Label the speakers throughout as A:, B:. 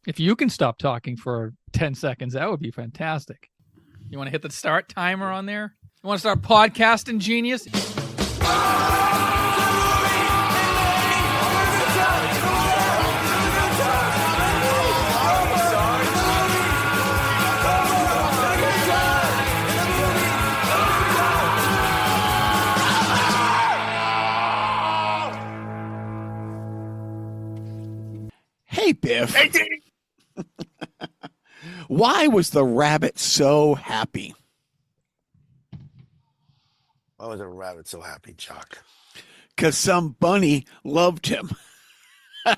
A: If you can stop talking for 10 seconds, that would be fantastic. You want to hit the start timer on there? You want to start podcasting, genius?
B: Hey, Biff.
C: Hey, Dave.
B: Why was the rabbit so happy?
C: Why was a rabbit so happy, Jacques?
B: Because some bunny loved him.
C: Good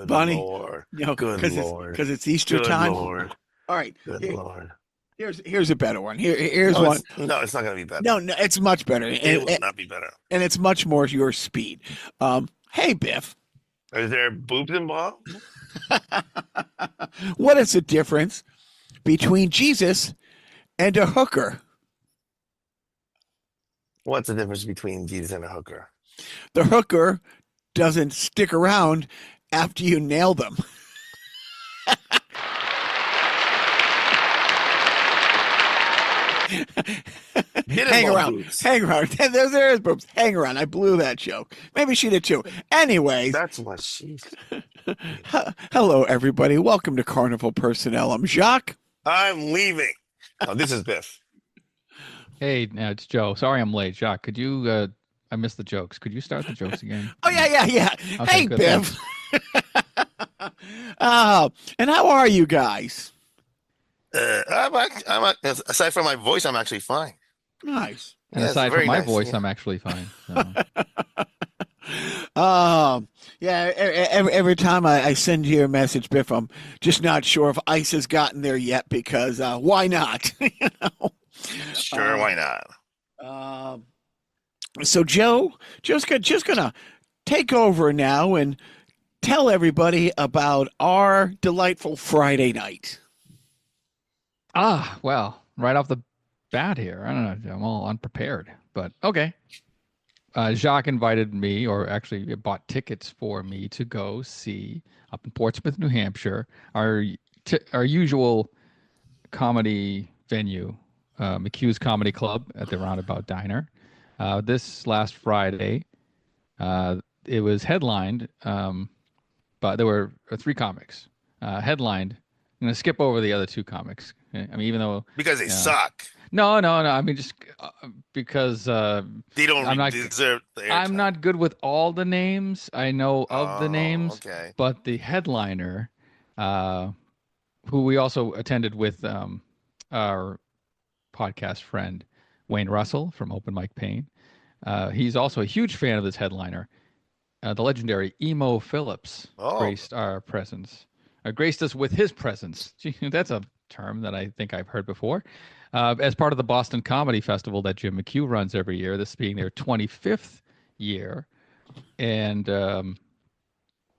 B: Bunny,
C: Lord.
B: Good
C: Lord.
B: Because it's Easter
C: Good
B: time.
C: Lord.
B: All right.
C: Good Lord.
B: Here's a better one. Here's
C: No,
B: one.
C: it's not going to be better.
B: No, it's much better.
C: It will not be better.
B: And it's much more your speed. Hey, Biff.
C: Is there boobs involved?
B: What is the difference between Jesus and a hooker?
C: What's the difference between Jesus and a hooker?
B: The hooker doesn't stick around after you nail them. Hang around. There's boobs. Hang around. I blew that joke. Maybe she did too. Anyways.
C: That's what she's.
B: Hello, everybody. Welcome to Carnival Personnel. I'm Jacques.
C: I'm leaving. Oh, this is Biff.
A: Hey, it's Joe. Sorry I'm late. Jacques, could you, I missed the jokes. Could you start the jokes again?
B: Oh, yeah.
A: Okay,
B: hey,
A: good,
B: Biff. And how are you guys?
C: I'm aside from my voice, I'm actually fine.
B: Nice.
A: And aside from my voice, I'm actually fine. So.
B: Every time I send you a message, Biff, I'm just not sure if ice has gotten there yet because why not?
C: Sure, why not?
B: So Joe's gonna take over now and tell everybody about our delightful Friday night.
A: Well, right off the bat here, I don't know, I'm all unprepared, but okay. Jacques invited me, or actually bought tickets for me to go see up in Portsmouth, New Hampshire, our usual comedy venue, McHugh's Comedy Club at the Roundabout Diner. This last Friday, it was headlined, but there were three comics headlined. I'm going to skip over the other two comics. I mean, even though
C: because they suck.
A: No. I mean, just because
C: they don't deserve the airtime.
A: I'm not good with all the names. I know of the names,
C: okay.
A: But the headliner, who we also attended with our podcast friend Wayne Russell from Open Mike Pain, he's also a huge fan of this headliner. The legendary Emo Phillips graced our presence. Graced us with his presence. Gee, that's a term that I think I've heard before. As part of the Boston Comedy Festival that Jim McHugh runs every year, this being their 25th year. And and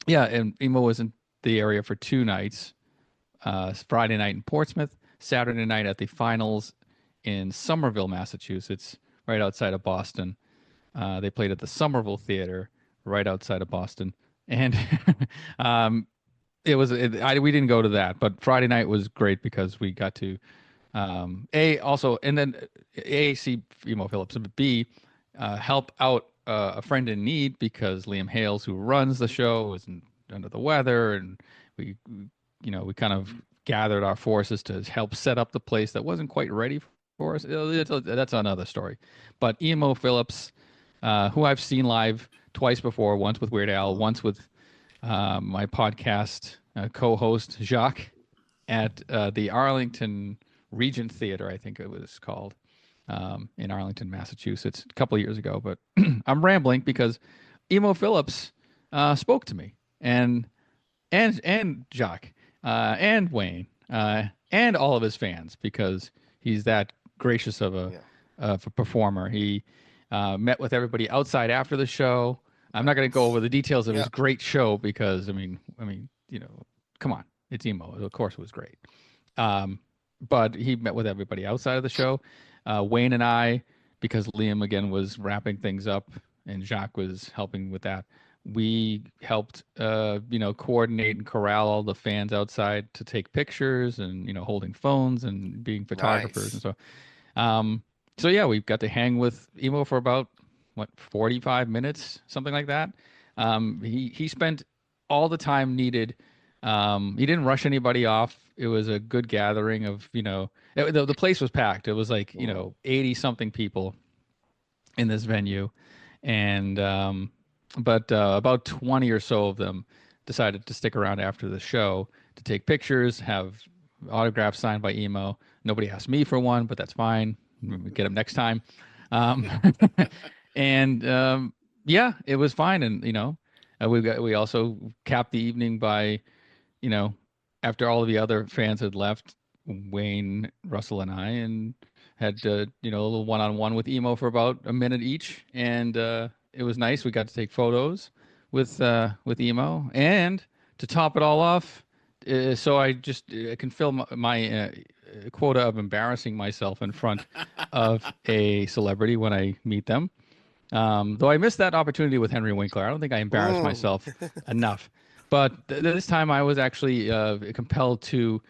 A: Emo was in the area for two nights, Friday night in Portsmouth, Saturday night at the finals in Somerville, Massachusetts, right outside of Boston. They played at the Somerville Theater right outside of Boston. And we didn't go to that, but Friday night was great because we got to and then see Emo Phillips, and B, help out a friend in need because Liam Hales, who runs the show, was under the weather, and we kind of gathered our forces to help set up the place that wasn't quite ready for us. That's another story. But Emo Phillips, who I've seen live twice before, once with Weird Al, once with my podcast co-host Jacques at the Arlington Regent Theater, I think it was called, in Arlington, Massachusetts, a couple of years ago. But I'm rambling because Emo Phillips spoke to me, and Jacques and Wayne and all of his fans, because he's that gracious of a performer. He met with everybody outside after the show. I'm not going to go over the details of his great show because I mean, come on, it's Emo. Of course, it was great. But he met with everybody outside of the show. Wayne and I, because Liam again was wrapping things up and Jacques was helping with that. We helped, coordinate and corral all the fans outside to take pictures and, holding phones and being photographers.
C: Nice.
A: And so yeah, we got to hang with Emo for about 45 minutes, something like that. He spent all the time needed. He didn't rush anybody off. It was a good gathering of, the place was packed. It was like, 80 something people in this venue. And, but about 20 or so of them decided to stick around after the show to take pictures, have autographs signed by Emo. Nobody asked me for one, but that's fine. We get them next time. And yeah, it was fine. And, we also capped the evening by, after all of the other fans had left, Wayne, Russell, and I, and had a little one-on-one with Emo for about a minute each, and it was nice. We got to take photos with Emo, and to top it all off, so I can fill my quota of embarrassing myself in front of a celebrity when I meet them. Though I missed that opportunity with Henry Winkler. I don't think I embarrassed myself enough. But this time I was actually compelled to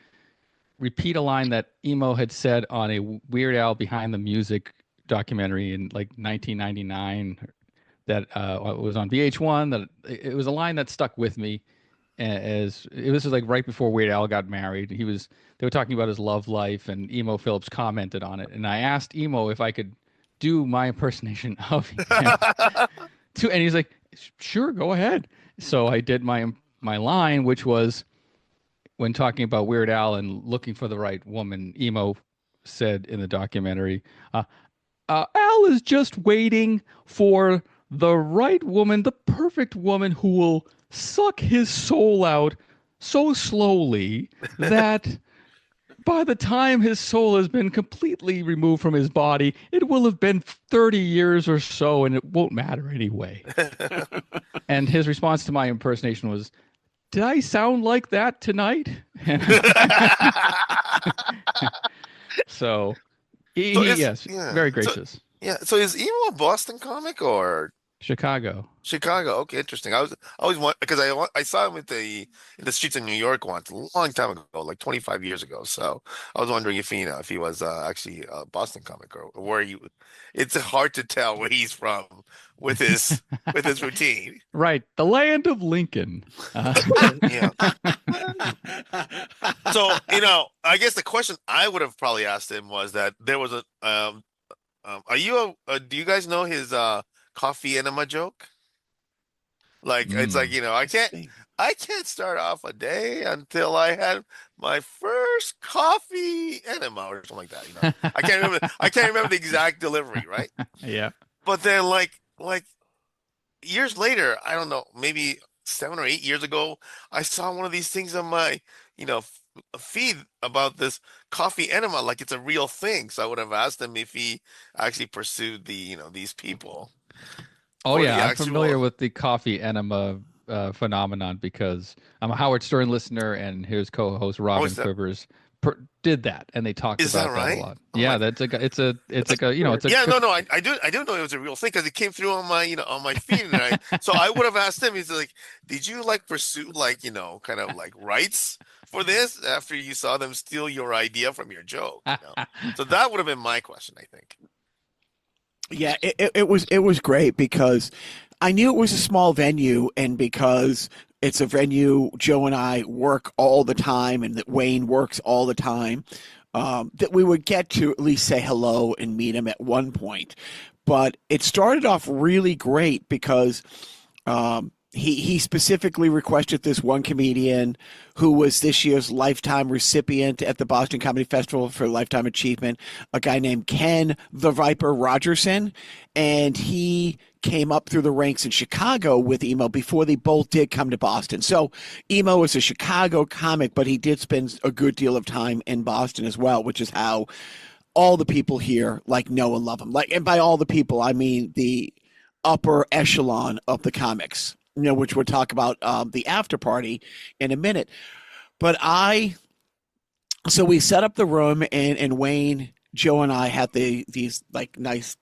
A: repeat a line that Emo had said on a Weird Al Behind the Music documentary in like 1999 that was on VH1. That it was a line that stuck with me, as this was like right before Weird Al got married. They were talking about his love life, and Emo Phillips commented on it. And I asked Emo if I could do my impersonation of him, and he's like, "Sure, go ahead." So I did my line, which was, when talking about Weird Al and looking for the right woman, Emo said in the documentary, Al is just waiting for the right woman, the perfect woman who will suck his soul out so slowly that by the time his soul has been completely removed from his body, it will have been 30 years or so, and it won't matter anyway. And his response to my impersonation was, "Did I sound like that tonight?" So, yes, very gracious.
C: So is Emo a Boston comic or
A: Chicago?
C: Okay, interesting. I always want, because I saw him in the streets of New York once, a long time ago, like 25 years ago. So I was wondering if he was actually a Boston comic, or where you. It's hard to tell where he's from with his routine.
A: Right, the land of Lincoln.
C: Yeah. So I guess the question I would have probably asked him was that there was do you guys know his coffee enema joke? Like, it's like, I can't start off a day until I had my first coffee enema or something like that. I can't remember the exact delivery, right?
A: Yeah.
C: But then like years later, I don't know, maybe 7 or 8 years ago, I saw one of these things on my, feed about this coffee enema, like it's a real thing. So I would have asked him if he actually pursued these people.
A: Oh yeah, I'm familiar with the coffee enema phenomenon because I'm a Howard Stern listener, and his co-host Robin Quivers did that, and they talked about that a lot. Yeah, that's like it's a
C: I do know it was a real thing because it came through on my feed, and so I would have asked him. He's like, "Did you pursue kind of rights for this after you saw them steal your idea from your joke?" So that would have been my question, I think.
B: Yeah, it was great because I knew it was a small venue, and because it's a venue Joe and I work all the time, and that Wayne works all the time, that we would get to at least say hello and meet him at one point. But it started off really great because he specifically requested this one comedian who was this year's lifetime recipient at the Boston Comedy Festival for Lifetime Achievement, a guy named Ken the Viper Rogerson. And he came up through the ranks in Chicago with Emo before they both did come to Boston. So Emo is a Chicago comic, but he did spend a good deal of time in Boston as well, which is how all the people here know and love him. And by all the people, I mean the upper echelon of the comics, which we'll talk about the after party in a minute. But so we set up the room, and Wayne, Joe, and I had these nice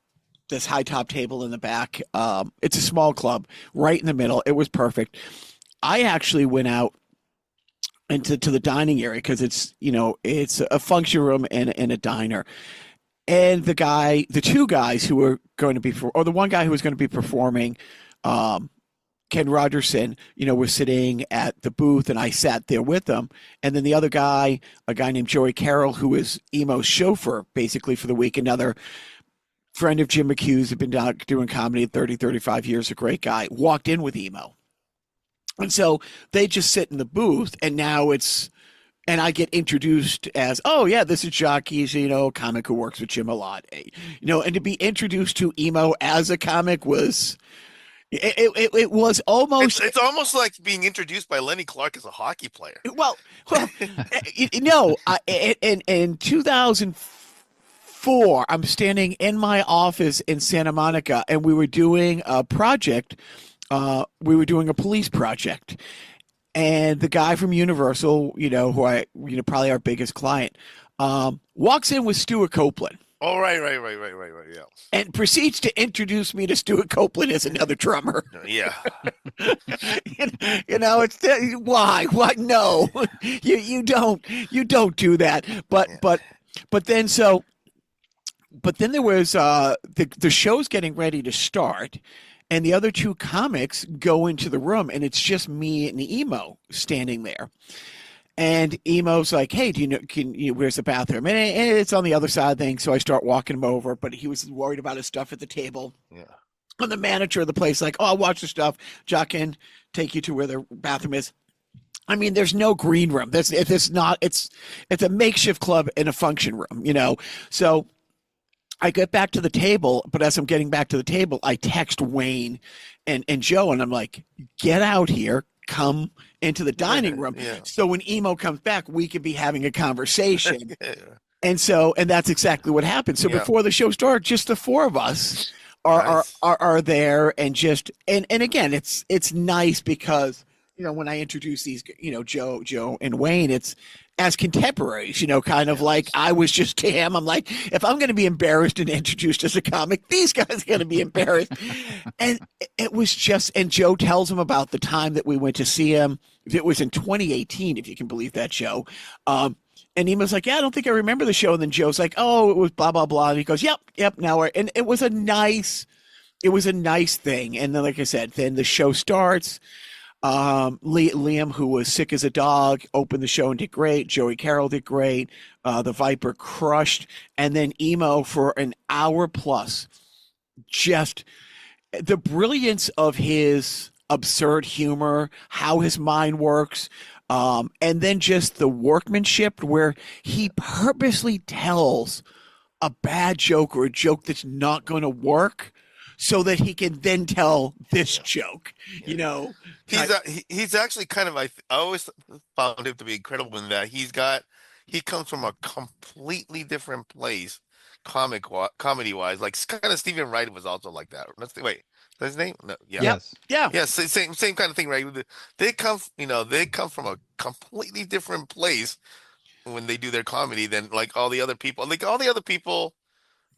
B: this high top table in the back. It's a small club right in the middle. It was perfect. I actually went out into the dining area because it's a function room and a diner. And the two guys who were going to be, or the one guy who was going to be performing, Ken Rogerson, was sitting at the booth, and I sat there with them. And then the other guy, a guy named Joey Carroll, who is Emo's chauffeur basically for the week, another friend of Jim McHugh's, had been doing comedy 30, 35 years, a great guy, walked in with Emo. And so they just sit in the booth, and now and I get introduced as, oh yeah, this is Jacques. He's, a comic who works with Jim a lot. And to be introduced to Emo as a comic was, it was almost.
C: It's almost like being introduced by Lenny Clark as a hockey player.
B: Well, in 2004, I'm standing in my office in Santa Monica, and we were doing a project. We were doing a police project. And the guy from Universal, who probably our biggest client, walks in with Stuart Copeland.
C: Oh, right, yeah.
B: And proceeds to introduce me to Stuart Copeland as another drummer.
C: Yeah.
B: It's why? What? No, you don't do that. But then there was the show's getting ready to start. And the other two comics go into the room, and it's just me and Emo standing there. And Emo's like, "Hey, where's the bathroom?" And it's on the other side of things. So I start walking him over, but he was worried about his stuff at the table.
C: Yeah.
B: And the manager of the place, like, "Oh, I'll watch the stuff. Jacques can take you to where the bathroom is." I mean, there's no green room. It's a makeshift club in a function room, So I get back to the table, but as I'm getting back to the table, I text Wayne and Joe, and I'm like, "Get out here, come into the dining room."
C: Yeah.
B: So when Emo comes back, we could be having a conversation.
C: Yeah.
B: And that's exactly what happened. So before the show started, just the four of us are there, and again, it's nice because when I introduce these, Joe and Wayne, it's as contemporaries, kind of like I was just to him. I'm like, if I'm going to be embarrassed and introduced as a comic, these guys are going to be embarrassed. And it was just, and Joe tells him about the time that we went to see him. It was in 2018, if you can believe that, Joe. And Emo's like, "Yeah, I don't think I remember the show." And then Joe's like, "Oh, it was blah, blah, blah." And he goes, yep. Now and it was a nice thing. And then, like I said, then the show starts. Liam, who was sick as a dog, opened the show and did great. Joey Carroll did great. The Viper crushed. And then Emo for an hour plus. Just the brilliance of his absurd humor, how his mind works. And then just the workmanship where he purposely tells a bad joke or a joke that's not going to work so that he can then tell this joke, He's
C: actually kind of, I always found him to be incredible in that he comes from a completely different place, comedy wise. Like kind of Stephen Wright was also like that. Wait, that's his name? No, yeah.
A: Yes.
B: Yeah.
C: Yes, same kind of thing, right? They come from a completely different place when they do their comedy than like all the other people. Like all the other people,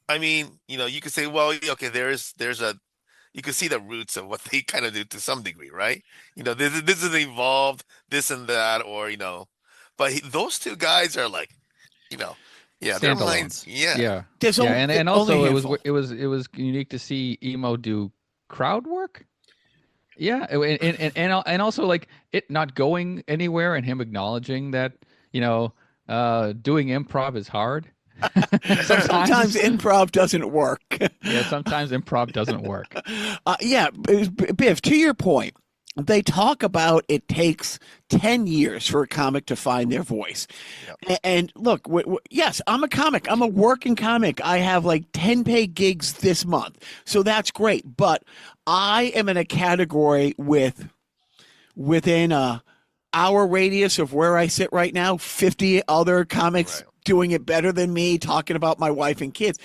C: I mean, you could say, well, okay, you can see the roots of what they kind of do to some degree, right? This is evolved, this and that, or but those two guys are like, their minds,
A: yeah. And also it was unique to see Emo do crowd work. Yeah, and also like it not going anywhere and him acknowledging that doing improv is hard.
B: Sometimes improv doesn't work.
A: Yeah, sometimes improv doesn't work.
B: Biff, to your point, they talk about it takes 10 years for a comic to find their voice. Yep. And look, yes, I'm a comic. I'm a working comic. I have like 10 paid gigs this month. So that's great. But I am in a category within a hour radius of where I sit right now, 50 other comics doing it better than me, talking about my wife and kids.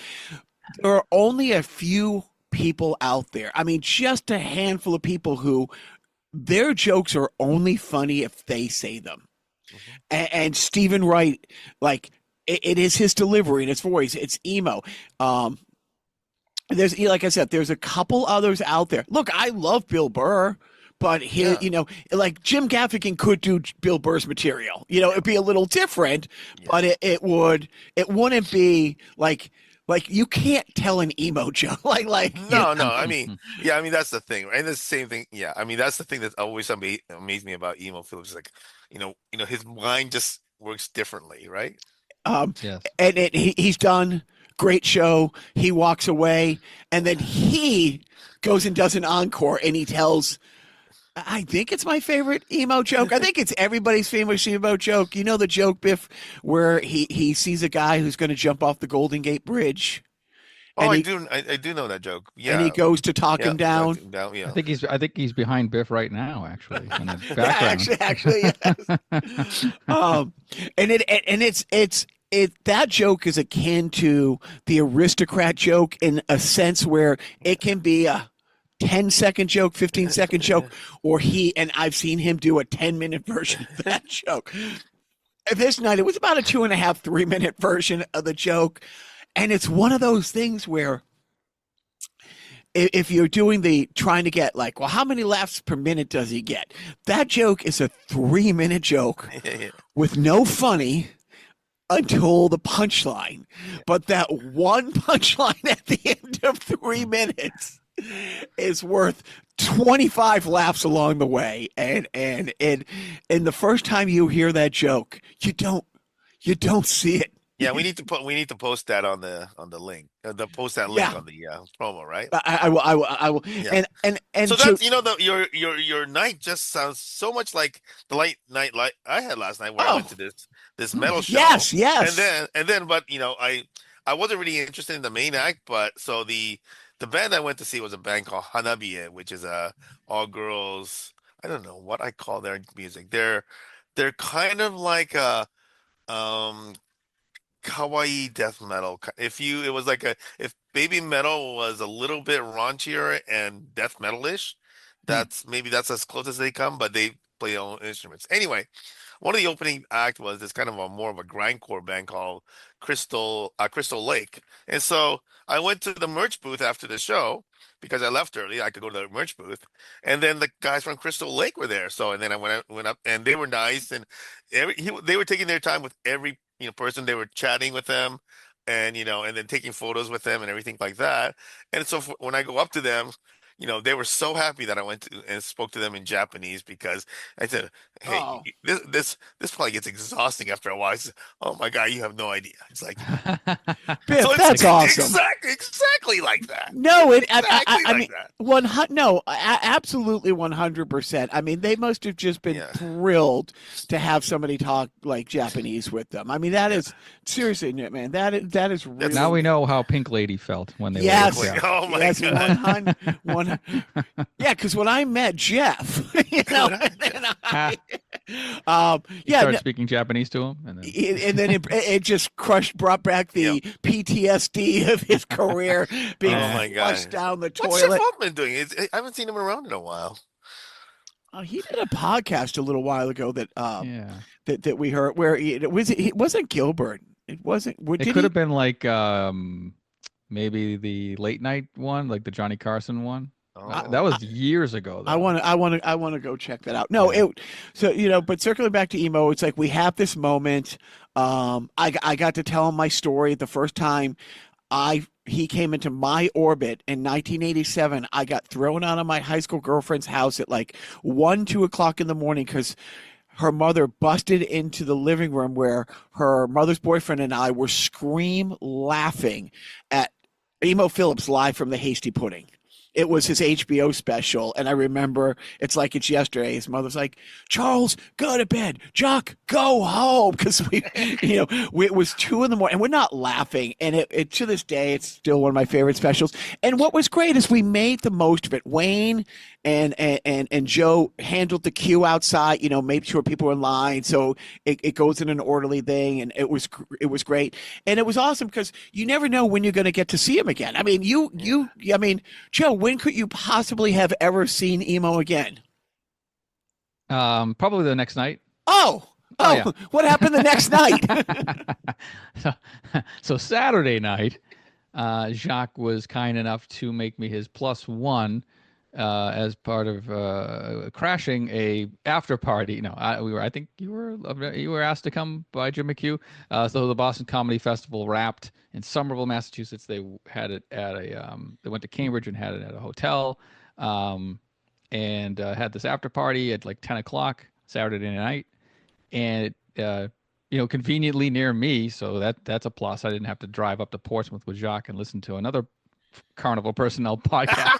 B: There are only a few people out there. I mean, just a handful of people who their jokes are only funny if they say them. Mm-hmm. And Stephen Wright, like it is his delivery and his voice. It's Emo. there's, like I said, there's a couple others out there. Look, I love Bill Burr, but
C: Yeah.
B: like Jim Gaffigan could do Bill Burr's material. It'd be a little different,
C: Yeah.
B: but it wouldn't be like you can't tell an emo joke
C: No, no. I mean, yeah. I mean, that's the thing, right? And it's the same thing. Yeah. I mean, that's the thing that always amazed me about Emo Phillips. Like, his mind just works differently, right?
A: Yes.
B: And he's done great show. He walks away, and then he goes and does an encore, and he tells. I think it's my favorite emo joke. I think it's everybody's famous emo joke. You know the joke, Biff, where he sees a guy who's going to jump off the Golden Gate Bridge,
C: Oh,
B: and
C: I
B: he
C: do. I do know that joke.
B: and he
C: Yeah.
B: goes to talk
C: Yeah.
B: him down.
C: Down.
A: I
C: Yeah.
A: think he's behind Biff right now, actually, in the
B: Yeah,
A: background.
B: actually, yes. And that joke is akin to the aristocrat joke in a sense where it can be a 10-second joke, 15-second joke, or and I've seen him do a 10-minute version of that joke. This night, it was about a 2.5, 3-minute version of the joke. And it's one of those things where if you're trying to get like, well, how many laughs per minute does he get? That joke is a 3-minute joke
C: Yeah.
B: with no funny until the punchline. But that one punchline at the end of 3 minutes is worth 25 laughs along the way. And the first time you hear that joke, you don't see it.
C: Yeah, we need to post that on the link. Post that link
B: Yeah.
C: on the promo, right?
B: I will.
C: Yeah.
B: And
C: So that's your night just sounds so much like the late night like I had last night where I went to this metal show.
B: Yes.
C: And then but I wasn't really interested in the main act, but so the band I went to see was a band called Hanabiye, which is a all girls. I don't know what I call their music. They're kind of like a um kawaii death metal. It was like if baby metal was a little bit raunchier and death metal-ish, that's as close as they come, but they play their own instruments. Anyway, one of the opening act was this kind of more of a grindcore band called Crystal Lake. And so I went to the merch booth after the show because I left early. I could go to the merch booth, and then the guys from Crystal Lake were there. So and then I went up, and they were nice, and they were taking their time with every person. They were chatting with them, and and then taking photos with them and everything like that. And so when I go up to them, they were so happy that I went to and spoke to them in Japanese because I said, "Hey,
B: Oh.
C: this probably gets exhausting after a while." I said, "Oh my God, you have no idea." It's like,
B: Biff,
C: so
B: that's awesome.
C: exactly like that.
B: No,
C: Exactly
B: I
C: like
B: mean,
C: that.
B: absolutely 100%. I mean, they must have just been thrilled to have somebody talk like Japanese with them. I mean, that is seriously, man. That is really.
A: Now we know how Pink Lady felt when they
B: Yes.
A: were with Jeff.
C: Oh my
B: Yes,
C: God.
B: yeah, because when I met Jeff, and
A: You started speaking Japanese to him, and then
B: it just brought back the PTSD of his career being flushed down the
C: What's Jeff
B: toilet.
C: Altman doing? I haven't seen him around in a while.
B: He did a podcast a little while ago that
A: yeah,
B: that we heard where it wasn't Gilbert. It wasn't.
A: it could have been like maybe the late night one, like the Johnny Carson one. That was years ago, though.
B: I want to go check that out. No, but circling back to emo, it's like we have this moment. I got to tell him my story the first time he came into my orbit in 1987. I got thrown out of my high school girlfriend's house at like 2 o'clock in the morning because her mother busted into the living room where her mother's boyfriend and I were laughing at Emo Phillips live from the Hasty Pudding. It was his HBO special, and I remember it's like it's yesterday. His mother's like, "Charles, go to bed. Jacques, go home," because it was 2 a.m, and we're not laughing. And it to this day, it's still one of my favorite specials. And what was great is we made the most of it. Wayne and Joe handled the queue outside. Made sure people were in line, so it goes in an orderly thing, and it was great, and it was awesome because you never know when you're going to get to see him again. I mean, Joe. When could you possibly have ever seen emo again?
A: Probably the next night.
B: Oh, yeah. What happened the next night?
A: So Saturday night, Jacques was kind enough to make me his +1 as part of crashing a after party. No, I think you were asked to come by Jim McHugh. So the Boston Comedy Festival wrapped in Somerville, Massachusetts. They had it at they went to Cambridge and had it at a hotel, and had this after party at like 10 o'clock Saturday night, and conveniently near me, so that's a plus. I didn't have to drive up to Portsmouth with Jacques and listen to another Carnival Personnel podcast.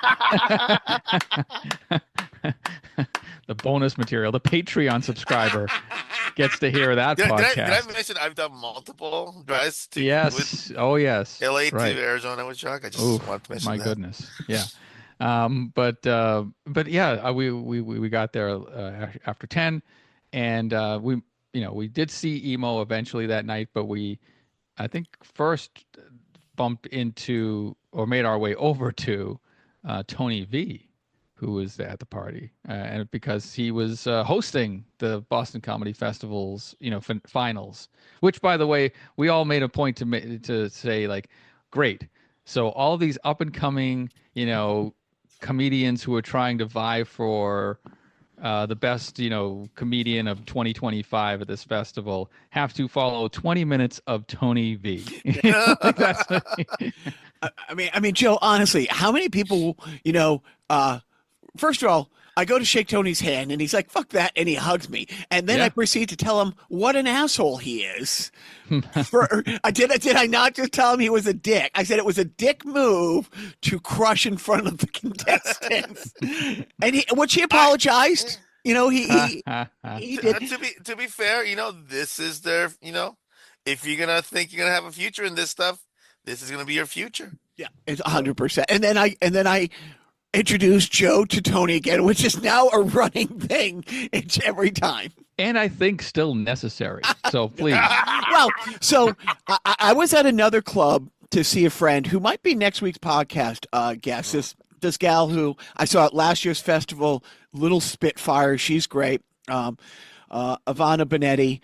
A: The bonus material, the Patreon subscriber gets to hear that podcast.
C: Did I mention I've done multiple drives to
A: yes. Oh yes.
C: LA
A: right.
C: to Arizona with Jacques? I just wanted to mention
A: my
C: that.
A: goodness. Yeah. But yeah, we got there after 10, and we did see Emo eventually that night, but I think first bumped into or made our way over to Tony V, who was at the party, and because he was hosting the Boston Comedy Festival's finals, which, by the way, we all made a point to say, like, great. So all these up and coming comedians who are trying to vie for the best comedian of 2025 at this festival have to follow 20 minutes of Tony V.
B: I mean, Joe, honestly, how many people, first of all, I go to shake Tony's hand and he's like, fuck that. And he hugs me. And then I proceed to tell him what an asshole he is. Did I not just tell him he was a dick? I said it was a dick move to crush in front of the contestants. And which he apologized. He did.
C: To be fair, this is their, if you're going to think you're going to have a future in this stuff, this is going to be your future.
B: Yeah, it's 100%. And then I introduced Joe to Tony again, which is now a running thing every time.
A: And I think still necessary. So please.
B: Well, so I was at another club to see a friend who might be next week's podcast guest. This gal who I saw at last year's festival, Little Spitfire. She's great. Ivana Benetti.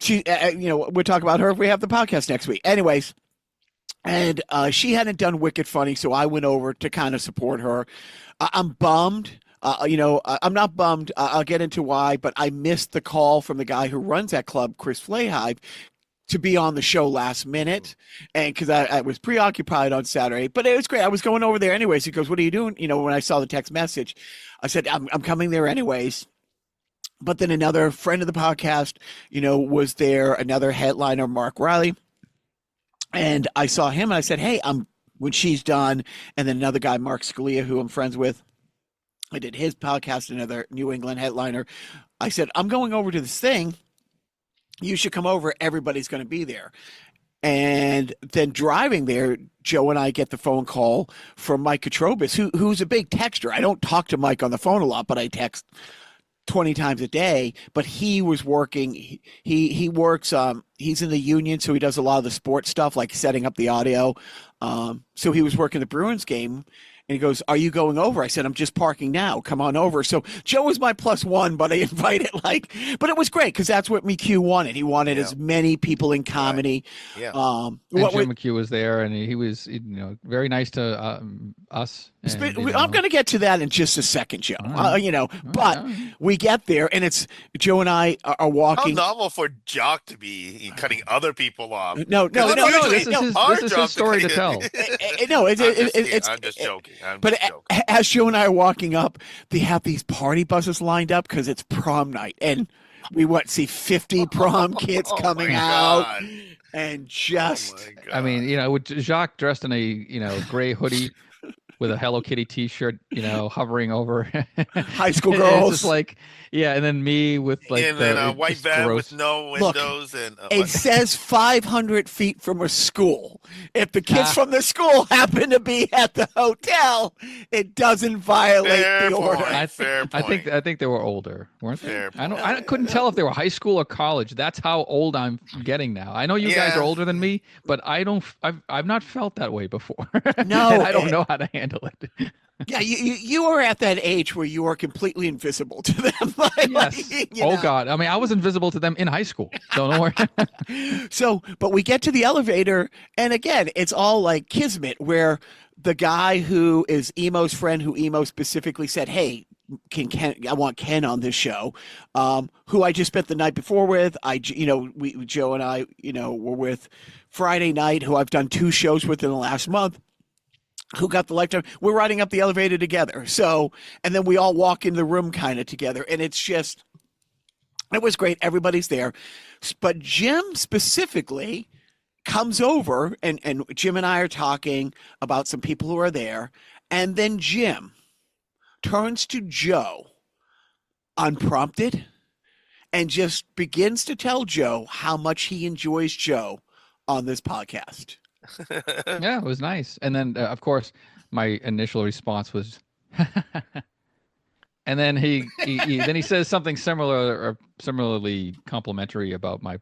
B: She, we'll talk about her if we have the podcast next week. Anyways. And she hadn't done Wicked Funny, so I went over to kind of support her. I'm bummed. I'm not bummed. I'll get into why, but I missed the call from the guy who runs that club, Chris Flahive, to be on the show last minute, and because I was preoccupied on Saturday. But it was great. I was going over there anyways. He goes, "What are you doing?" When I saw the text message, I said, "I'm coming there anyways." But then another friend of the podcast, was there. Another headliner, Mark Riley. And I saw him and I said, hey, when she's done. And then another guy, Mark Scalia, who I'm friends with, I did his podcast, another New England headliner. I said, I'm going over to this thing. You should come over. Everybody's going to be there. And then driving there, Joe and I get the phone call from Mike Katrobis, who's a big texter. I don't talk to Mike on the phone a lot, but I text 20 times a day. But he was working. He works. He's in the union, so he does a lot of the sports stuff, like setting up the audio. So he was working the Bruins game, and he goes, "Are you going over?" I said, "I'm just parking now. Come on over." So Joe was my +1, but I invited but it was great because that's what McHugh wanted. He wanted as many people in comedy.
C: Right. Yeah.
A: And Jim McHugh was there, and he was, very nice to us. And,
B: I'm going to get to that in just a second, Joe. But we get there, and it's Joe and I are walking.
C: How novel for Jacques to be cutting other people off.
B: No.
A: This is his story to tell.
C: I'm just joking.
B: As Joe and I are walking up, they have these party buses lined up because it's prom night, and we see 50 prom kids coming out.
C: God.
B: And just,
C: I mean,
A: with Jacques dressed in a gray hoodie with a Hello Kitty T-shirt, hovering over
B: high school girls.
A: It's just and then me with
C: and then a white van with no windows.
B: Look, it says 500 feet from a school. If the kids from the school happen to be at the hotel, it doesn't violate the order.
A: I think they were older, weren't they? I couldn't tell if they were high school or college. That's how old I'm getting now. I know you guys are older than me, but I've not felt that way before.
B: No,
A: and I don't know how to handle handle it.
B: Yeah, you are at that age where you are completely invisible to them.
A: Yes. God. I mean, I was invisible to them in high school. So don't worry.
B: So, but we get to the elevator, and again, it's all like kismet, where the guy who is Emo's friend, who Emo specifically said, "Hey, I want Ken on this show," who I just spent the night before with. Joe and I, were with Friday night, who I've done 2 shows with in the last month. Who got the lifetime? We're riding up the elevator together. So, and then we all walk in the room kind of together, and it was great. Everybody's there, but Jim specifically comes over, and Jim and I are talking about some people who are there, and then Jim turns to Joe unprompted and just begins to tell Joe how much he enjoys Joe on this podcast.
A: Yeah, it was nice. And then, of course, my initial response was, and then he says something similar or similarly complimentary about my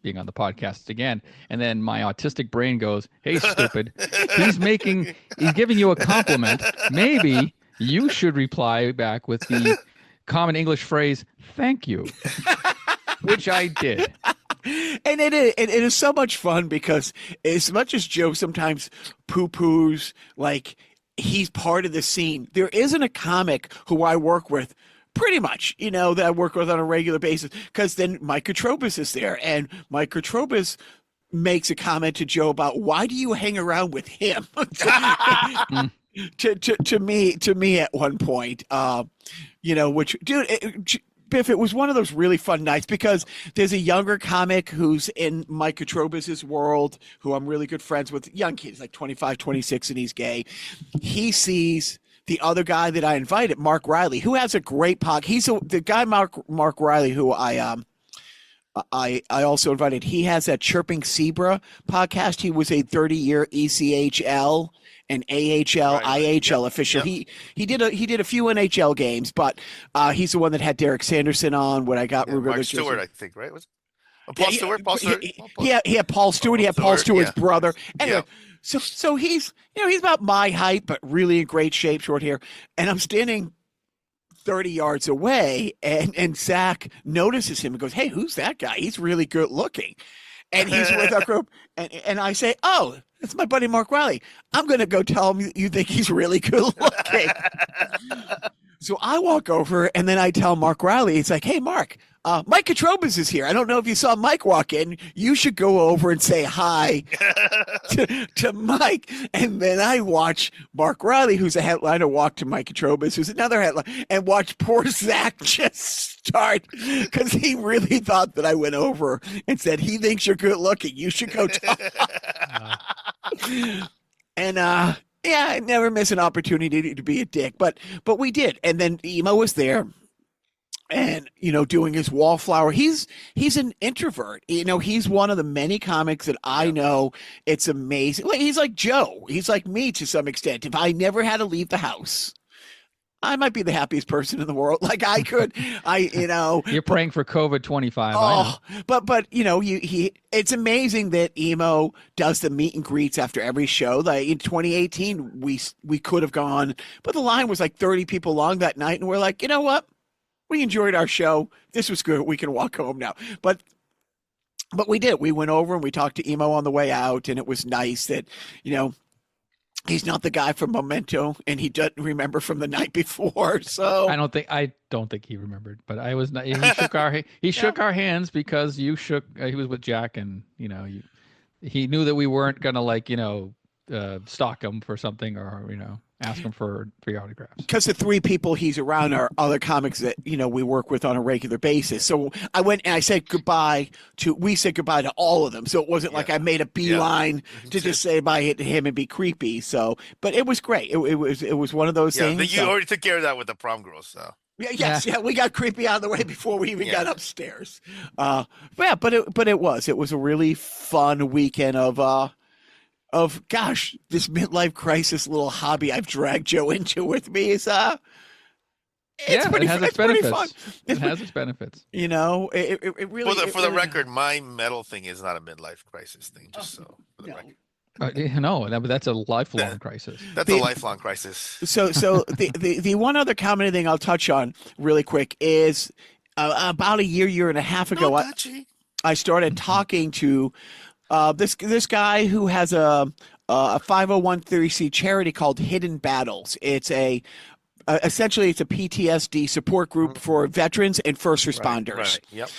A: being on the podcast again. And then my autistic brain goes, "Hey, stupid, he's giving you a compliment. Maybe you should reply back with the common English phrase, 'Thank you,'" which I did.
B: And it is so much fun because as much as Joe sometimes poo-poos, like he's part of the scene, there isn't a comic who I work with pretty much, that I work with on a regular basis, because then Mike Katrobis is there, and Mike Katrobis makes a comment to Joe about, "Why do you hang around with him?" to me at one point, which, dude, Biff, it was one of those really fun nights because there's a younger comic who's in Mike Katrobis' world who I'm really good friends with, young kids, like 25, 26, and he's gay. He sees the other guy that I invited, Mark Riley, who has a great podcast. He's the guy, Mark Riley, who I also invited. He has that Chirping Zebra podcast. He was a 30-year ECHL and AHL, IHL official. Yep. He did a few NHL games, but he's the one that had Derek Sanderson on when I got
C: Mark Stewart, I think, right? Paul Stewart? Paul Stewart?
B: He had Paul Stewart. He had Paul Stewart's brother. Anyway, so he's about my height, but really in great shape, short hair. And I'm standing 30 yards away, and Zach notices him and goes, "Hey, who's that guy? He's really good looking." And he's with our group. And I say, "Oh, that's my buddy Mark Riley. I'm going to go tell him you think he's really good looking." So I walk over, and then I tell Mark Riley, it's like, "Hey, Mark, Mike Katrobis is here. I don't know if you saw Mike walk in. You should go over and say hi to Mike." And then I watch Mark Riley, who's a headliner, walk to Mike Katrobis, who's another headliner, and watch poor Zach just start, because he really thought that I went over and said, "He thinks you're good looking. You should go talk." And yeah, I never miss an opportunity to be a dick, but we did. And then Emo was there, and doing his wallflower. He's an introvert. He's one of the many comics that I know. It's amazing. He's like Joe. He's like me to some extent. If I never had to leave the house, I might be the happiest person in the world. Like I could,
A: You're praying for COVID-25.
B: Oh, but it's amazing that Emo does the meet and greets after every show. Like in 2018, we could have gone, but the line was like 30 people long that night, and we're like, you know what? We enjoyed our show. This was good. We can walk home now. But we did. We went over and we talked to Emo on the way out, and it was nice that he's not the guy from Memento, and he doesn't remember from the night before. So
A: I don't think he remembered, but I was not. He shook our hands because you shook. He was with Jack, and he knew that we weren't gonna stalk him for something or ask him for autographs.
B: Because the 3 people he's around are other comics that we work with on a regular basis. So I went and I said goodbye we said goodbye to all of them. So it wasn't like I made a beeline to just say bye to him and be creepy. So, but it was great. It was one of those things.
C: You already took care of that with the prom girls. So.
B: Yeah, we got creepy out of the way before we even got upstairs. But it was a really fun weekend of gosh, this midlife crisis little hobby I've dragged Joe into with me is
A: it has its benefits. Fun. It has its benefits.
B: It really.
C: For the record, my metal thing is not a midlife crisis thing. Just for the record.
A: No, that's a lifelong
C: That,
A: crisis.
C: that's a
B: The,
C: lifelong crisis.
B: so the one other common thing I'll touch on really quick is about a year and a half
C: No
B: ago,
C: touchy.
B: I started
A: Mhm.
B: talking to this guy who has a 501c charity called Hidden Battles. It's essentially it's a PTSD support group
C: Mhm.
B: for veterans and first
C: Right,
B: responders.
C: right. Yep.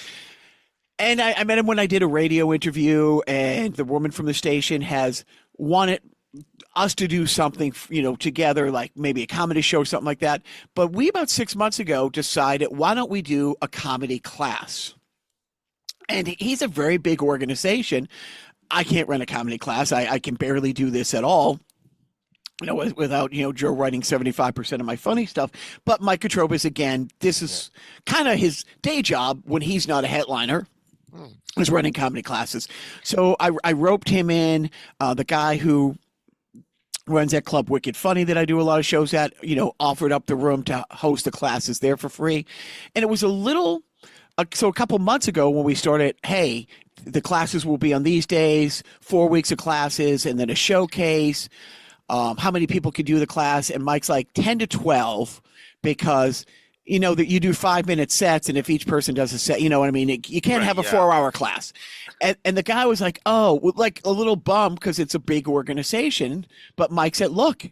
B: And I met him when I did a radio interview, and the woman from the station has wanted us to do something, together, like maybe a comedy show or something like that. But we about 6 months ago decided, why don't we do a comedy class? And he's a very big organization. I can't run a comedy class. I can barely do this at all. Without Joe writing 75% of my funny stuff. But Mike Katrobis, again, this
C: Yeah.
B: is kind of his day job when he's not a headliner.
C: Hmm.
B: Is running comedy classes. So I roped him in, the guy who runs that club Wicked Funny that I do a lot of shows at, offered up the room to host the classes there for free. And it was so a couple months ago when we started, hey, the classes will be on these days, 4 weeks of classes, and then a showcase. How many people can do the class? And Mike's like 10 to 12 because that you do 5-minute sets, and if each person does a set, you know what I mean? You can't
C: Right,
B: have a
C: yeah.
B: 4-hour class. And the guy was like, oh, like a little bummed because it's a big organization. But Mike said, look,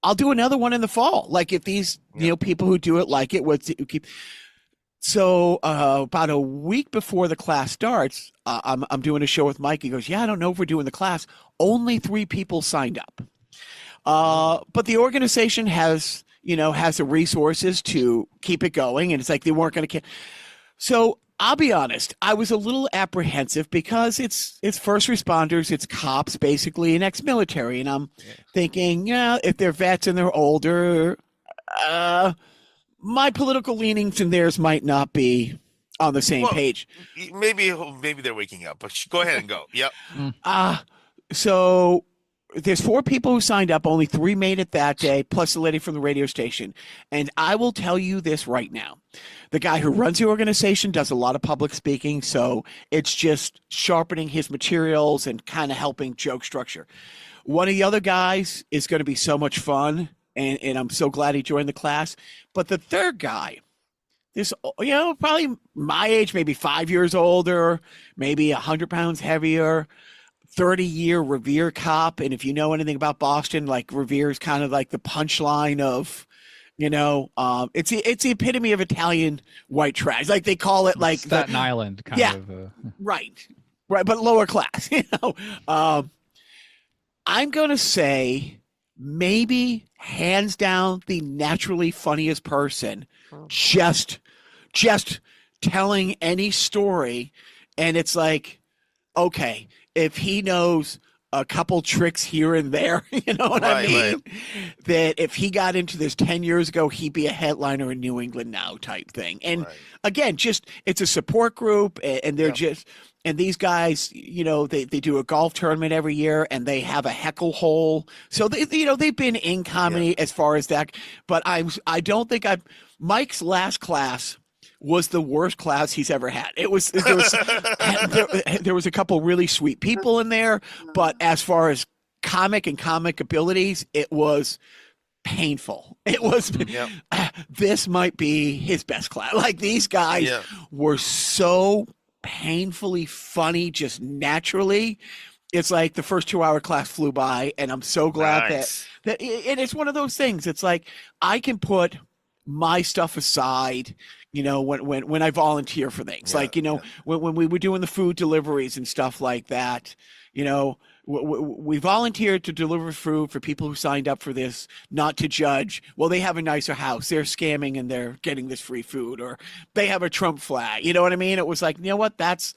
B: I'll do another one in the fall. Like if these,
C: Yeah.
B: people who do it like it, keep. So about a week before the class starts, I'm doing a show with Mike. He goes, yeah, I don't know if we're doing the class. Only 3 people signed up. But the organization has the resources to keep it going, and it's like they weren't going to. So I'll be honest, I was a little apprehensive because it's first responders, it's cops, basically, and ex-military, and I'm thinking, if they're vets and they're older, my political leanings and theirs might not be on the same
C: Well,
B: page.
C: maybe they're waking up, but go ahead and go. Yep.
B: So there's 4 people who signed up. Only 3 made it that day, plus the lady from the radio station. And I will tell you this right now. The guy who runs the organization does a lot of public speaking, so it's just sharpening his materials and kind of helping joke structure. One of the other guys is going to be so much fun, and I'm so glad he joined the class. But the third guy, this, probably my age, maybe 5 years older, maybe 100 pounds heavier, 30-year Revere cop. And if you know anything about Boston, like Revere is kind of like the punchline of, it's the epitome of Italian white trash. Like they call it like
A: Staten Island kind
B: yeah,
A: of.
B: right, but lower class. I'm gonna say maybe hands down the naturally funniest person, just telling any story, and it's like, okay, if he knows a couple tricks here and there, you know what I mean?
C: Right.
B: That if he got into this 10 years ago, he'd be a headliner in New England now type thing. And
C: Right.
B: again, it's a support group, and they're and these guys, they do a golf tournament every year, and they have a heckle hole. So they've been in comedy as far as that. But I don't think Mike's last class was the worst class he's ever had. There was a couple really sweet people in there, but as far as comic abilities, it was painful. It was
C: Yep.
B: This might be his best class. Like these guys were so painfully funny, just naturally. It's like the first 2-hour class flew by, and I'm so glad
C: Nice.
B: that and it's one of those things. It's like I can put my stuff aside, when I volunteer for things, when we were doing the food deliveries and stuff like that, we volunteered to deliver food for people who signed up for this, not to judge. Well, they have a nicer house, they're scamming and they're getting this free food, or they have a Trump flag. You know what I mean? It was like, that's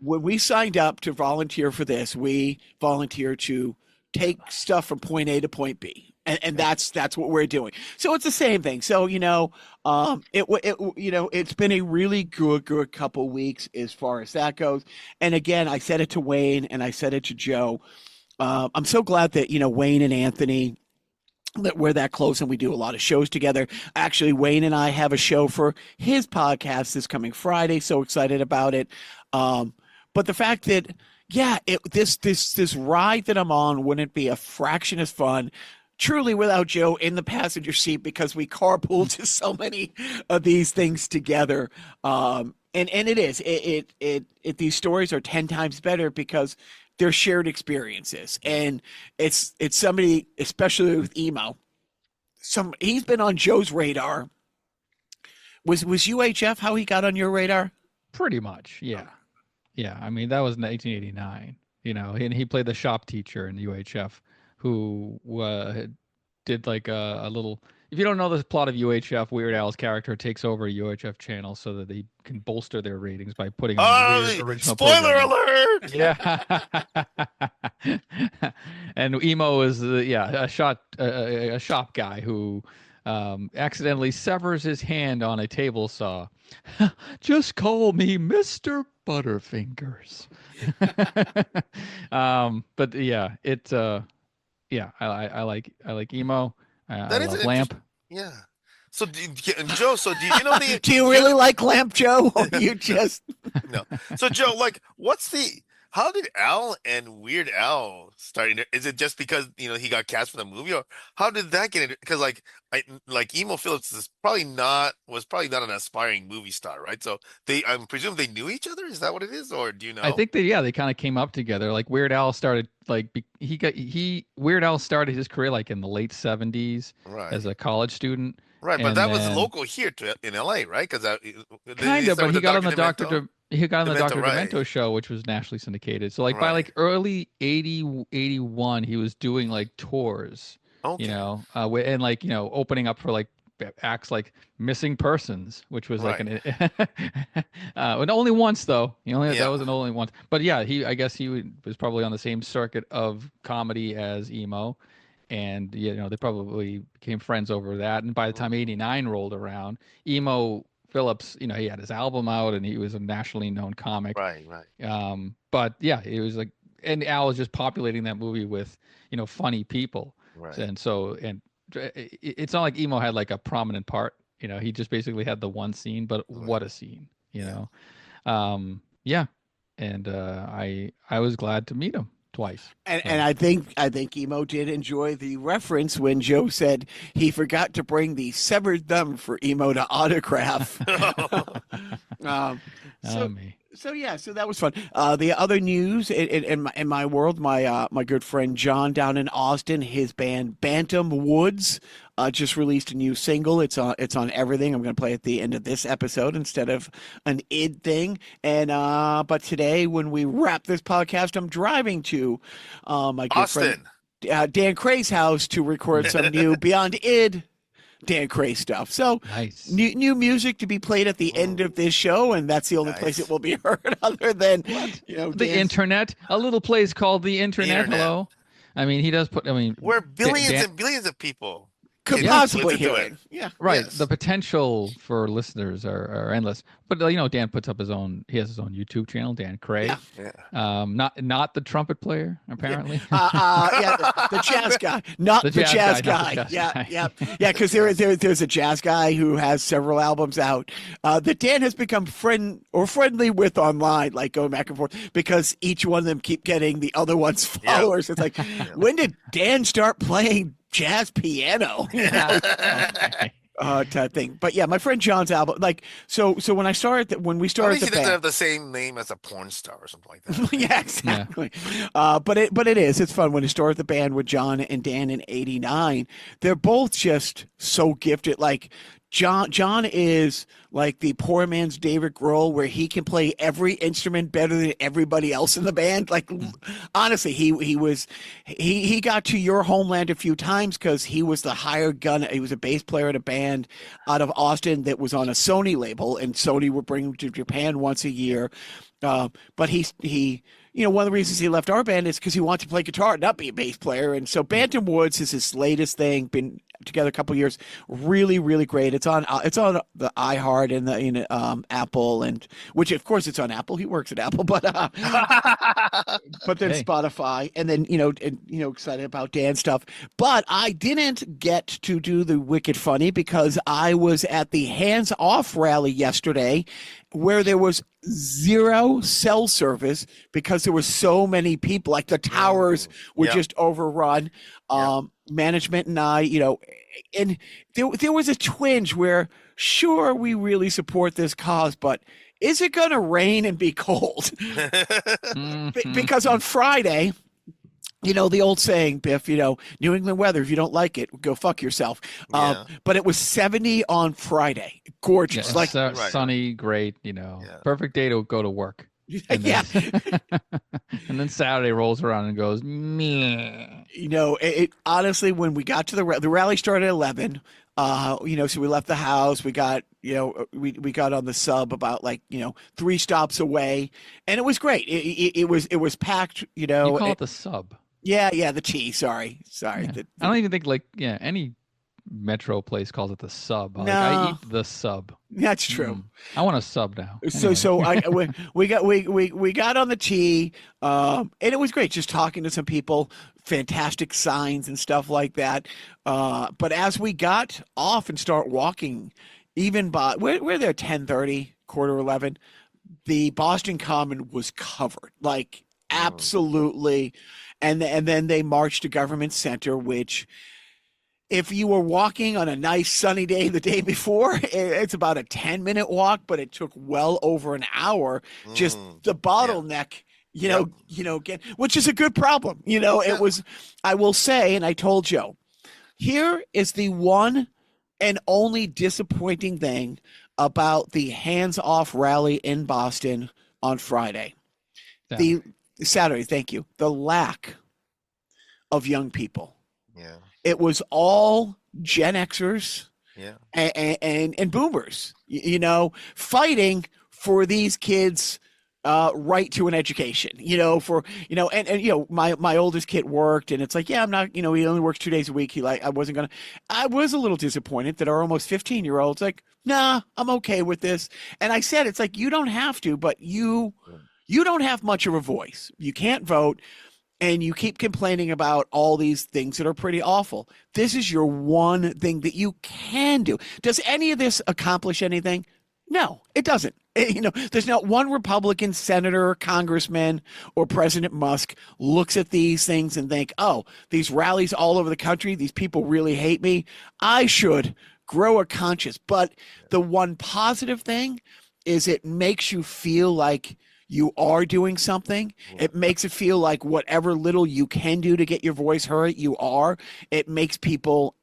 B: when we signed up to volunteer for this, we volunteer to take stuff from point A to point B. And that's what we're doing. So it's the same thing. So, it's been a really good couple weeks as far as that goes. And again, I said it to Wayne and I said it to Joe. I'm so glad that, Wayne and Anthony, that we're that close and we do a lot of shows together. Actually, Wayne and I have a show for his podcast this coming Friday. So excited about it. But the fact that, Yeah, this ride that I'm on wouldn't be a fraction as fun, truly, without Joe in the passenger seat, because we carpool to so many of these things together. And it is these stories are 10 times better because they're shared experiences, and it's somebody, especially with Emo. He's been on Joe's radar. Was UHF how he got on your radar?
A: Pretty much, yeah. Yeah, I mean, that was 1989, and he played the shop teacher in UHF who did like a little. If you don't know the plot of UHF, Weird Al's character takes over a UHF channel so that they can bolster their ratings by putting on weird original
C: spoiler
A: programming.
C: alert!
A: Yeah. And Emo is a shop guy who accidentally severs his hand on a table saw. Just call me Mr. Butterfingers. But yeah, I like Emo. I love Lamp.
C: Yeah. So, Joe, do you know the?
B: Do you really like Lamp, Joe? Or you just
C: no? So, Joe, like, how did Al and Weird Al start? Is it just because he got cast for the movie, or how did that get into? Because like Emo Phillips was probably not an aspiring movie star, right? So I presume they knew each other. Is that what it is, or do you know?
A: I think they kind of came up together. Like Weird Al started Weird Al started his career like in the late 70s as a college student.
C: Right, but that was local here in LA, right? Because
A: kind of, but he got on the Dr. Demento show, which was nationally syndicated. So by like early 81, he was doing like tours, and opening up for like acts like Missing Persons, which was like and only once though. That wasn't only once. But yeah, I guess he was probably on the same circuit of comedy as Emo. And they probably became friends over that. And by the time '89 rolled around, Emo Phillips, he had his album out and he was a nationally known comic.
C: Right.
A: But yeah, it was like, and Al was just populating that movie with funny people.
C: Right.
A: And so it's not like Emo had like a prominent part. He just basically had the one scene, but what a scene. Yeah. And I was glad to meet him twice.
B: And I think Emo did enjoy the reference when Joe said he forgot to bring the severed thumb for Emo to autograph. So that was fun. The other news in my world, my good friend John down in Austin, his band Bantom Woods just released a new single. It's on everything. I'm going to play at the end of this episode instead of an id thing. And but today, when we wrap this podcast, I'm driving to my good
C: Austin.
B: friend Dan Cray's house to record some new Beyond Id Dan Cray stuff. So
A: nice.
B: New music to be played at the end of this show, and that's the only place it will be heard other than
A: the internet. A little place called the internet. Hello. I mean, he does put. I mean,
C: where billions and billions of people
B: could possibly hear it. Yeah.
A: Right.
C: Yes.
A: The potential for listeners are endless. But Dan puts up his own. He has his own YouTube channel, Dan Cray.
B: Yeah.
A: Not the trumpet player, apparently.
B: The jazz guy, not the jazz guy. Yeah. Because there's a jazz guy who has several albums out that Dan has become friendly with online, like going back and forth, because each one of them keep getting the other one's followers. It's like, when did Dan start playing jazz piano? Type thing. But yeah, my friend John's album, like, so when we started the band,
C: he doesn't have the same name as a porn star or something like that.
B: Yeah, exactly. Yeah. But it's fun when you start the band with John and Dan in '89. They're both just so gifted. Like John is like the poor man's David Grohl, where he can play every instrument better than everybody else in the band. Like, honestly, he got to Your Homeland a few times because he was the hired gun. He was a bass player in a band out of Austin that was on a Sony label, and Sony would bring him to Japan once a year. But he one of the reasons he left our band is because he wanted to play guitar, not be a bass player. And so Bantom Woods is his latest thing. Been together a couple of years. Really, really great. It's on the iHeart and the Apple, and which of course it's on Apple. He works at Apple, but then Spotify, and then excited about Dan stuff. But I didn't get to do the Wicked Funny because I was at the Hands Off rally yesterday, where there was zero cell service because there were so many people. Like the towers were just overrun. Management and I, and there was a twinge where, sure, we really support this cause, but is it going to rain and be cold? Because on Friday, the old saying, Biff, New England weather, if you don't like it, go fuck yourself. But it was 70 on Friday. Gorgeous.
A: Sunny, great, perfect day to go to work. And then, and then Saturday rolls around and goes, meh.
B: It honestly, when we got to the rally started at 11, so we left the house, we got, we got on the sub about 3 stops away, and it was great. It was packed,
A: You call it the sub.
B: Yeah, the T. Sorry.
A: I don't even think any metro place calls it the sub.
B: No.
A: I eat the sub.
B: That's true.
A: I want a sub now.
B: So we got on the T, and it was great just talking to some people, fantastic signs and stuff like that. But as we got off and start walking, even by we're there 10:30, 10:45, the Boston Common was covered, absolutely. And then they marched to Government Center, which, if you were walking on a nice sunny day the day before, it's about a 10-minute walk, but it took well over an hour. Just the bottleneck, which is a good problem. It was, I will say, and I told Joe, here is the one and only disappointing thing about the Hands Off rally in Boston on Friday. Saturday, thank you. The lack of young people.
C: Yeah.
B: It was all Gen Xers
C: Yeah.
B: and boomers, fighting for these kids' right to an education, my oldest kid worked, and it's like, yeah, I'm not, he only works 2 days a week. I was a little disappointed that our almost 15-year-old's like, nah, I'm okay with this. And I said, it's like, you don't have to, but you don't have much of a voice. You can't vote. And you keep complaining about all these things that are pretty awful. This is your one thing that you can do. Does any of this accomplish anything? No, it doesn't. There's not one Republican senator, congressman, or President Musk looks at these things and think, oh, these rallies all over the country, these people really hate me. I should grow a conscience. But the one positive thing is it makes you feel like you are doing something. It makes it feel like whatever little you can do to get your voice heard, you are. It makes people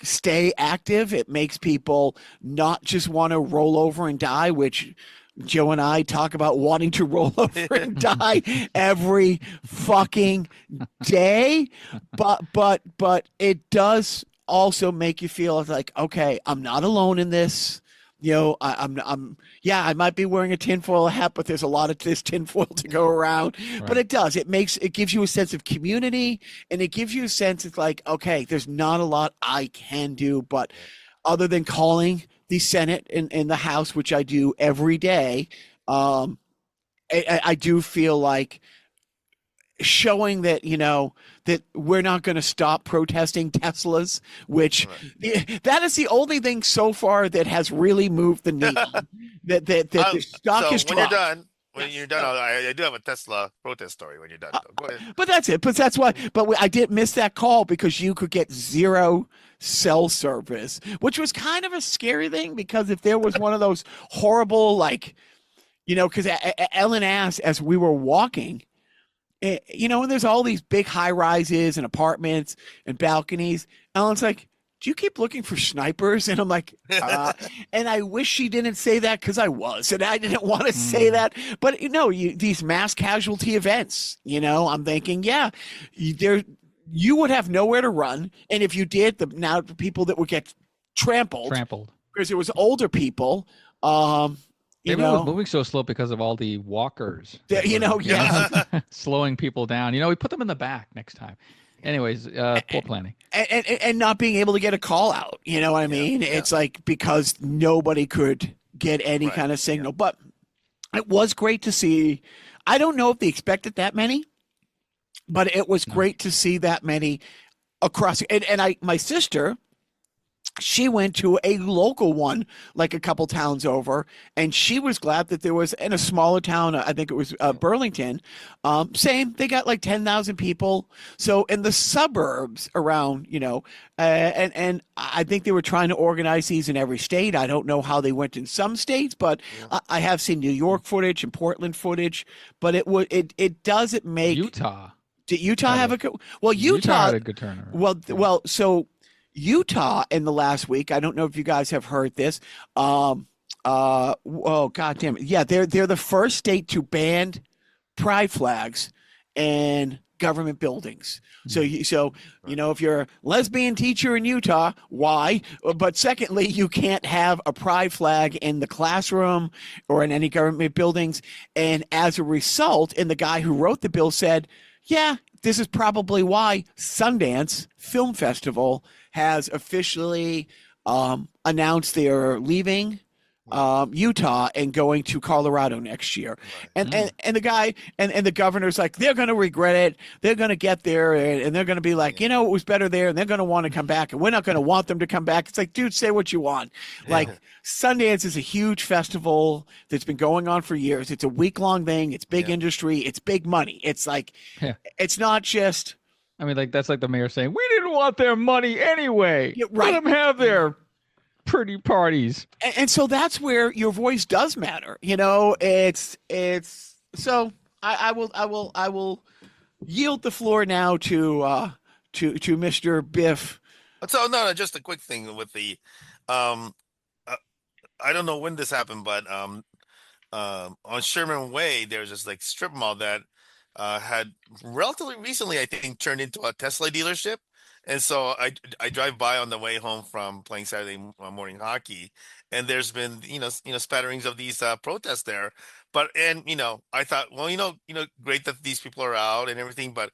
B: stay active. It makes people not just want to roll over and die, which Joe and I talk about wanting to roll over and die every fucking day. But it does also make you feel like, okay, I'm not alone in this. I might be wearing a tinfoil hat, but there's a lot of this tinfoil to go around. Right. But it does. It gives you a sense of community, and it gives you a sense of like, okay, there's not a lot I can do, but other than calling the Senate and the House, which I do every day, I do feel like showing that, that we're not going to stop protesting Teslas, which that is the only thing so far that has really moved the needle. that the stock is dropped.
C: When you're done, I do have a Tesla protest story when you're done. Go ahead.
B: But that's it. But that's why. But I did miss that call because you could get zero cell service, which was kind of a scary thing, because if there was one of those horrible, because Ellen asked as we were walking, and there's all these big high rises and apartments and balconies. Ellen's like, do you keep looking for snipers? And I'm like, and I wish she didn't say that, because I was, and I didn't want to say that. But these mass casualty events, I'm thinking, you would have nowhere to run. And if you did, the people that would get trampled because it was older people,
A: Maybe it was moving so slow because of all the walkers. Slowing people down. We put them in the back next time. Anyways, poor planning.
B: And not being able to get a call out. You know what I mean? It's like because nobody could get any kind of signal. But it was great to see. I don't know if they expected that many, but it was great to see that many across. And my sister She went to a local one, like a couple towns over, and she was glad that there was in a smaller town. I think it was Burlington. Same, they got like 10,000 people. So in the suburbs around, and I think they were trying to organize these in every state. I don't know how they went in some states, but I have seen New York footage and Portland footage. But it doesn't make
A: Utah.
B: Did Utah have a good? Well,
A: Utah had a good turnout.
B: Well, so. Utah in the last week, I don't know if you guys have heard this. Oh God damn it. Yeah, they're the first state to ban pride flags in government buildings. So if you're a lesbian teacher in Utah, why? But secondly, you can't have a pride flag in the classroom or in any government buildings. And as a result, and the guy who wrote the bill said, yeah, this is probably why Sundance Film Festival has officially announced they're leaving Utah and going to Colorado next year. And the guy and the governor's like, they're going to regret it. They're going to get there and they're going to be like, it was better there. And they're going to want to come back. And we're not going to want them to come back. It's like, dude, say what you want. Like Sundance is a huge festival that's been going on for years. It's a week-long thing. It's big industry. It's big money. It's like, it's not just.
A: I mean, like that's like the mayor saying, we didn't want their money anyway.
B: Yeah, right.
A: Let them have their pretty parties.
B: And so that's where your voice does matter. It's so I will yield the floor now to Mr. Biff.
C: So no, just a quick thing with the I don't know when this happened, but on Sherman Way there's this like strip mall that had relatively recently, I think, turned into a Tesla dealership. And so I drive by on the way home from playing Saturday morning hockey, and there's been spatterings of these protests there. But I thought, well, great that these people are out and everything. But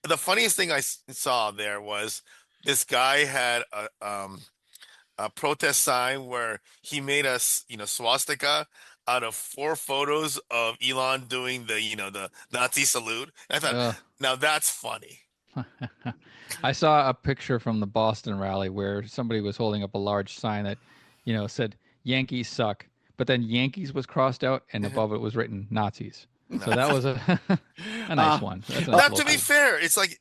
C: the funniest thing I saw there was this guy had a protest sign where he made a swastika out of 4 photos of Elon doing the Nazi salute. And I thought, now that's funny.
A: I saw a picture from the Boston rally where somebody was holding up a large sign that, said Yankees suck, but then Yankees was crossed out and above it was written Nazis. So that was a nice one.
C: Now, to be fair, it's like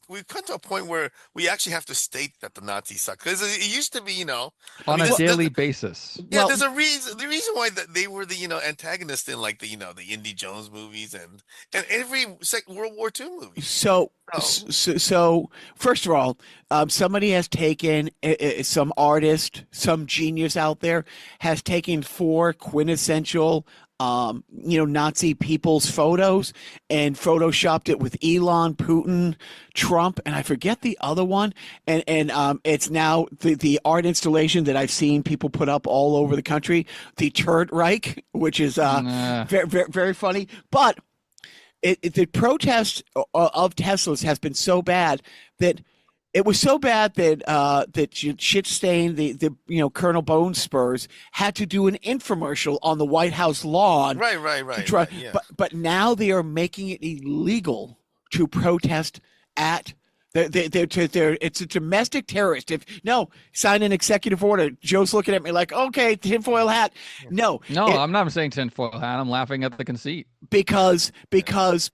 C: we've come to a point where we actually have to state that the Nazis suck, because it used to be,
A: on a daily basis.
C: Yeah, there's a reason. The reason why they were the antagonist in like the Indy Jones movies and every World War II movie.
B: So first of all, somebody has taken some artist, some genius out there has taken 4 quintessential Nazi people's photos and photoshopped it with Elon, Putin, Trump, and I forget the other one. And it's now the art installation that I've seen people put up all over the country, the Turd Reich, which is very, very, very funny. But the protest of Teslas has been so bad that it was so bad that that Shitstain, the Colonel Bone Spurs, had to do an infomercial on the White House lawn.
C: Right. Yeah.
B: But now they are making it illegal to protest at. It's a domestic terrorist. Sign an executive order. Joe's looking at me like, okay, tinfoil hat. No,
A: I'm not saying tinfoil hat. I'm laughing at the conceit.
B: Because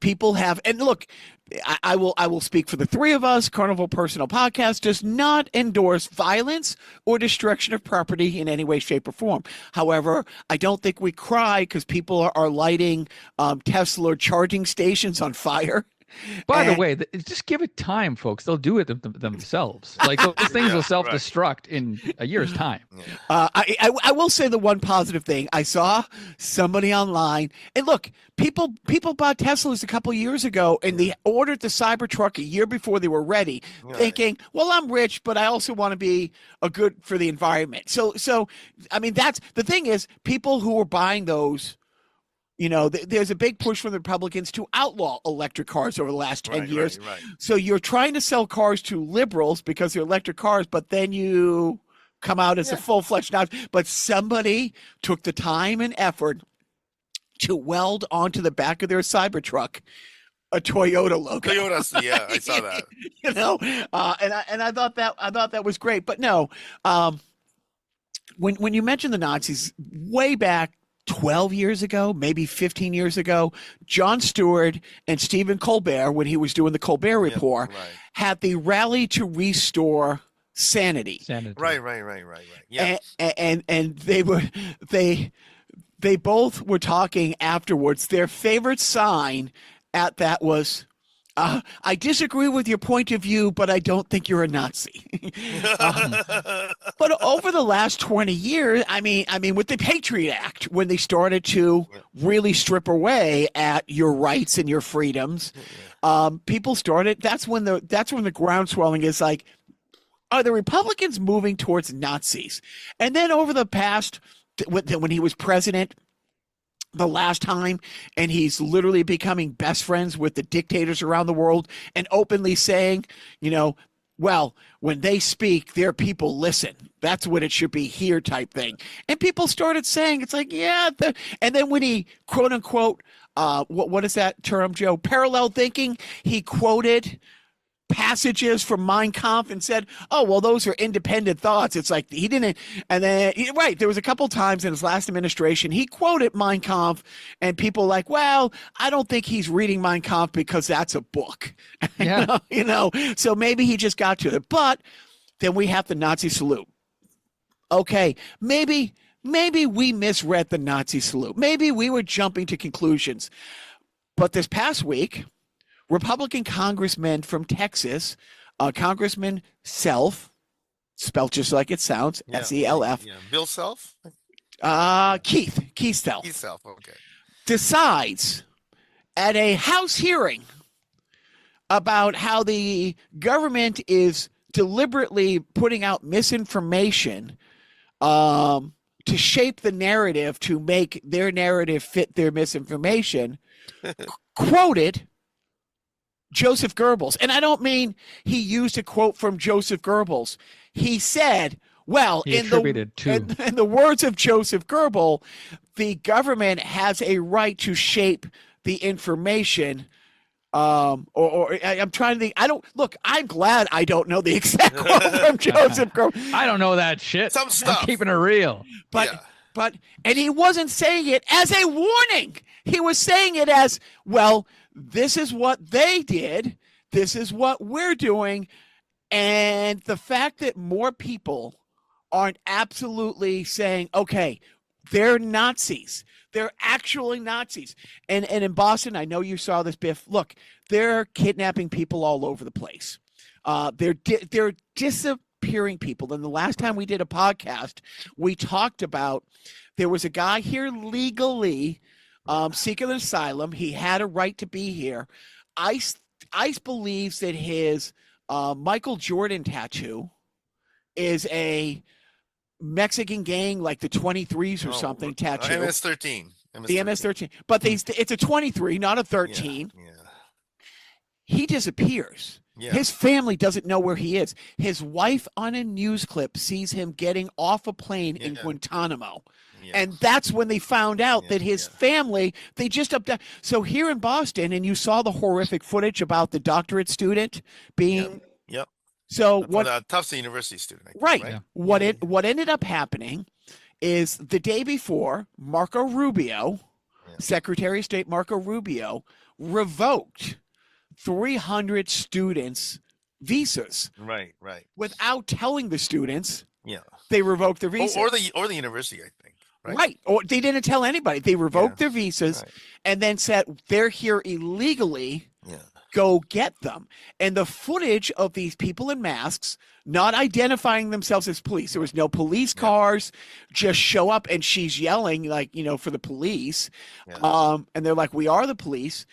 B: people have, and look, I will speak for the 3 of us. Carnival Personal Podcast does not endorse violence or destruction of property in any way, shape, or form. However, I don't think we cry because people are lighting Tesla charging stations on fire.
A: By the way, just give it time, folks. They'll do it themselves. Like those things will self-destruct in a year's time.
B: I will say the one positive thing. I saw somebody online, and look, people bought Teslas a couple years ago, and they ordered the Cybertruck a year before they were ready, thinking, well, I'm rich, but I also want to be a good for the environment. So I mean, that's the thing is, people who were buying those. There's a big push from the Republicans to outlaw electric cars over the last 10 years.
C: Right.
B: So you're trying to sell cars to liberals because they're electric cars, but then you come out as a full-fledged Nazi. But somebody took the time and effort to weld onto the back of their Cybertruck a Toyota logo.
C: Toyota, yeah, I saw that.
B: You know, and I thought that was great. But no, when you mentioned the Nazis way back 12 years ago, maybe 15 years ago, Jon Stewart and Stephen Colbert, when he was doing the Colbert Report,
C: right.
B: had the rally to restore sanity.
C: Right. Yeah.
B: And they both were talking afterwards. Their favorite sign at that was, I disagree with your point of view, but I don't think you're a Nazi. But over the last 20 years, I mean, with the Patriot Act, when they started to really strip away at your rights and your freedoms, people started. That's when the groundswelling is like, are the Republicans moving towards Nazis? And then over the past, when he was president, the last time, and he's literally becoming best friends with the dictators around the world and openly saying, well, when they speak, their people listen. That's what it should be here type thing. And people started saying, it's like, yeah. And then when he, quote unquote, what is that term, Joe? Parallel thinking, he quoted passages from Mein Kampf and said, oh, well, those are independent thoughts. It's like he didn't. And then, right, there was a couple times in his last administration, he quoted Mein Kampf, and people like, well, I don't think he's reading Mein Kampf because that's a book.
A: Yeah.
B: So maybe he just got to it. But then we have the Nazi salute. Okay, maybe we misread the Nazi salute. Maybe we were jumping to conclusions. But this past week, Republican congressman from Texas, Congressman Self, spelled just like it sounds, S-E-L-F.
C: Yeah. Bill Self?
B: Keith Self.
C: Keith Self, okay.
B: Decides at a House hearing about how the government is deliberately putting out misinformation to shape the narrative to make their narrative fit their misinformation, quoted Joseph Goebbels. And I don't mean he used a quote from Joseph Goebbels. He said, well, in the words of Joseph Goebbels, the government has a right to shape the information. I'm trying to think. I'm glad I don't know the exact quote from Joseph Goebbels.
A: I don't know that shit.
C: Some stuff.
A: I'm keeping it real.
B: But he wasn't saying it as a warning. He was saying it as, well, this is what they did. This is what we're doing. And the fact that more people aren't absolutely saying, okay, they're Nazis. They're actually Nazis. And in Boston, I know you saw this, Biff. Look, they're kidnapping people all over the place. They're disappearing people. And the last time we did a podcast, we talked about there was a guy here legally seeking asylum. He had a right to be here. ICE believes that his Michael Jordan tattoo is a Mexican gang, like the 23s or something tattoo.
C: MS-13.
B: The MS-13. But it's a 23, not a 13.
C: Yeah.
B: He disappears. Yeah. His family doesn't know where he is. His wife on a news clip sees him getting off a plane in Guantanamo. Yeah. And that's when they found out that his family, they just abducted. So here in Boston, and you saw the horrific footage about the doctorate student being.
C: Yep.
B: So what?
C: Tufts University student. I think,
B: right.
C: Yeah.
B: What ended up happening is the day before, Marco Rubio, Secretary of State Marco Rubio, revoked 300 students' visas.
C: Right.
B: Without telling the students.
C: Yeah.
B: They revoked their visas.
C: Or the university, I think.
B: Right. Or they didn't tell anybody. They revoked their visas and then said they're here illegally.
C: Yeah.
B: Go get them. And the footage of these people in masks not identifying themselves as police. There was no police cars, just show up and she's yelling for the police. Yeah. And they're like, we are the police.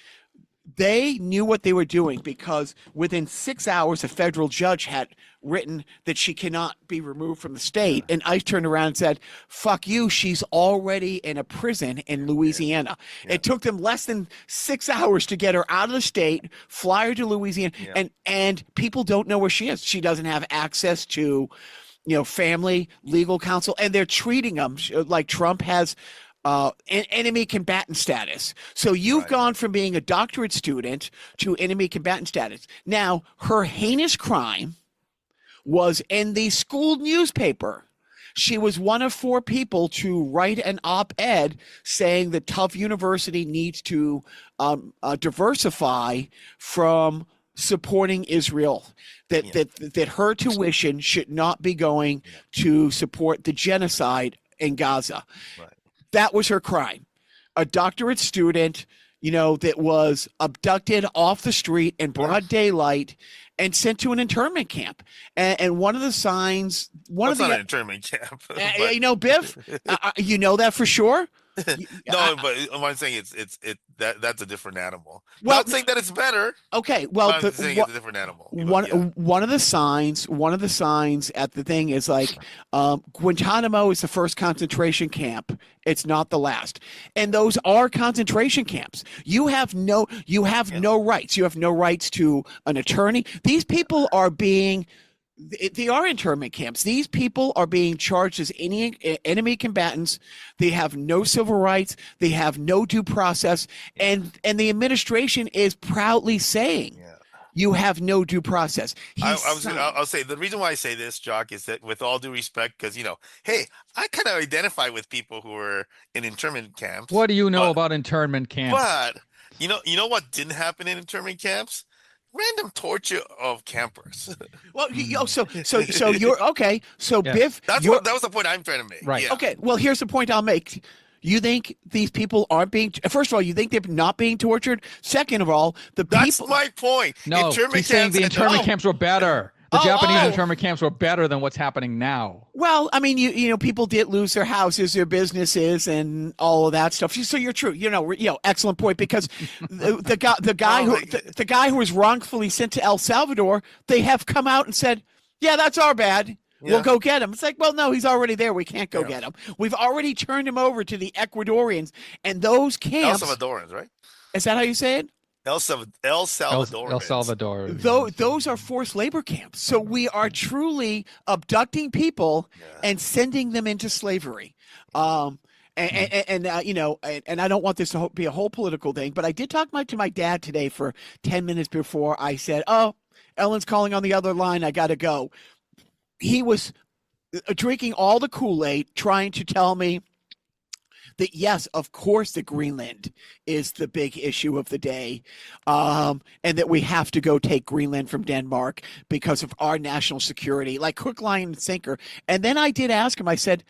B: They knew what they were doing because within 6 hours, a federal judge had written that she cannot be removed from the state. And ICE turned around and said, fuck you, she's already in a prison in Louisiana. Yeah. It took them less than 6 hours to get her out of the state, fly her to Louisiana, and people don't know where she is. She doesn't have access to family, legal counsel, and they're treating them like Trump has enemy combatant status. So you've gone from being a doctorate student to enemy combatant status. Now, her heinous crime was in the school newspaper. She was one of 4 people to write an op-ed saying that Tufts University needs to diversify from supporting Israel, that her tuition should not be going to support the genocide in Gaza.
C: Right.
B: That was her crime. A doctorate student, that was abducted off the street in broad daylight and sent to an internment camp. And one of the signs,
C: Not an internment camp.
B: Biff, you know that for sure.
C: No, but I'm saying that's a different animal.
B: Well,
C: Not saying that it's better.
B: Okay, well,
C: I'm saying it's a different animal.
B: One of the signs at the thing is like Guantanamo is the first concentration camp. It's not the last, and those are concentration camps. You have no rights. You have no rights to an attorney. These people are being. They are internment camps. These people are being charged as enemy combatants. They have no civil rights. They have no due process. And the administration is proudly saying, you have no due process.
C: I'll say the reason why I say this, Jacques, is that with all due respect, because, hey, I kind of identify with people who are in internment camps.
A: What do you know about internment camps?
C: But, you know what didn't happen in internment camps? Random torture of campers.
B: Well, so you're okay. So
A: Yeah.
B: Biff,
C: that was the point I'm trying to make.
A: Right.
C: Yeah.
B: okay. Well, here's the point I'll make. You think these people aren't being? First of all, you think they're not being tortured. Second of all,
C: That's my point.
A: No, he's saying the internment camps were better. The Japanese internment camps were better than what's happening now.
B: Well, I mean, people did lose their houses, their businesses, and all of that stuff. So you're true. Excellent point, because the guy who was wrongfully sent to El Salvador, they have come out and said, yeah, that's our bad.
C: Yeah.
B: We'll go get him. It's like, well, no, he's already there. We can't go get him. We've already turned him over to the Ecuadorians, and those camps.
C: El Salvadorans, right?
B: Is that how you say it?
C: El Salvador.
A: El Salvador.
B: Those are forced labor camps. So we are truly abducting people and sending them into slavery. And I don't want this to be a whole political thing, but I did talk to my dad today for 10 minutes before I said, oh, Ellen's calling on the other line. I got to go. He was drinking all the Kool-Aid, trying to tell me that, yes, of course, that Greenland is the big issue of the day, and that we have to go take Greenland from Denmark because of our national security, like hook, line, and sinker. And then I did ask him, I said,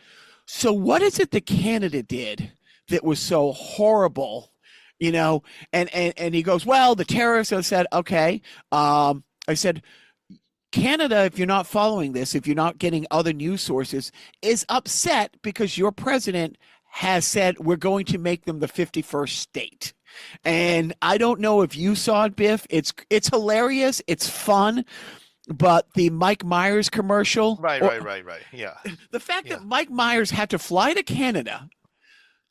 B: so what is it that Canada did that was so horrible? And he goes, well, the terrorists. I said, okay. I said, Canada, if you're not following this, if you're not getting other news sources, is upset because your president has said we're going to make them the 51st state. And I don't know if you saw it, Biff. It's hilarious. It's fun. But the Mike Myers commercial.
C: Right. Yeah.
B: The fact that Mike Myers had to fly to Canada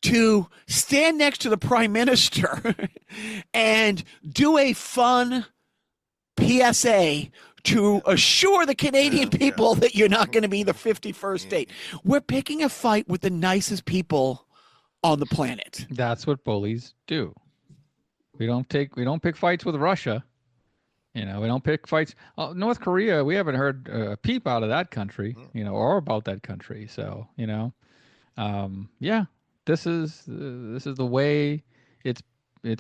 B: to stand next to the prime minister and do a fun PSA to assure the Canadian people that you're not going to be the 51st state. We're picking a fight with the nicest people on the planet.
A: That's what bullies do. We don't pick fights with Russia. We don't pick fights. North Korea, we haven't heard a peep out of that country, or about that country. So, this is the way it's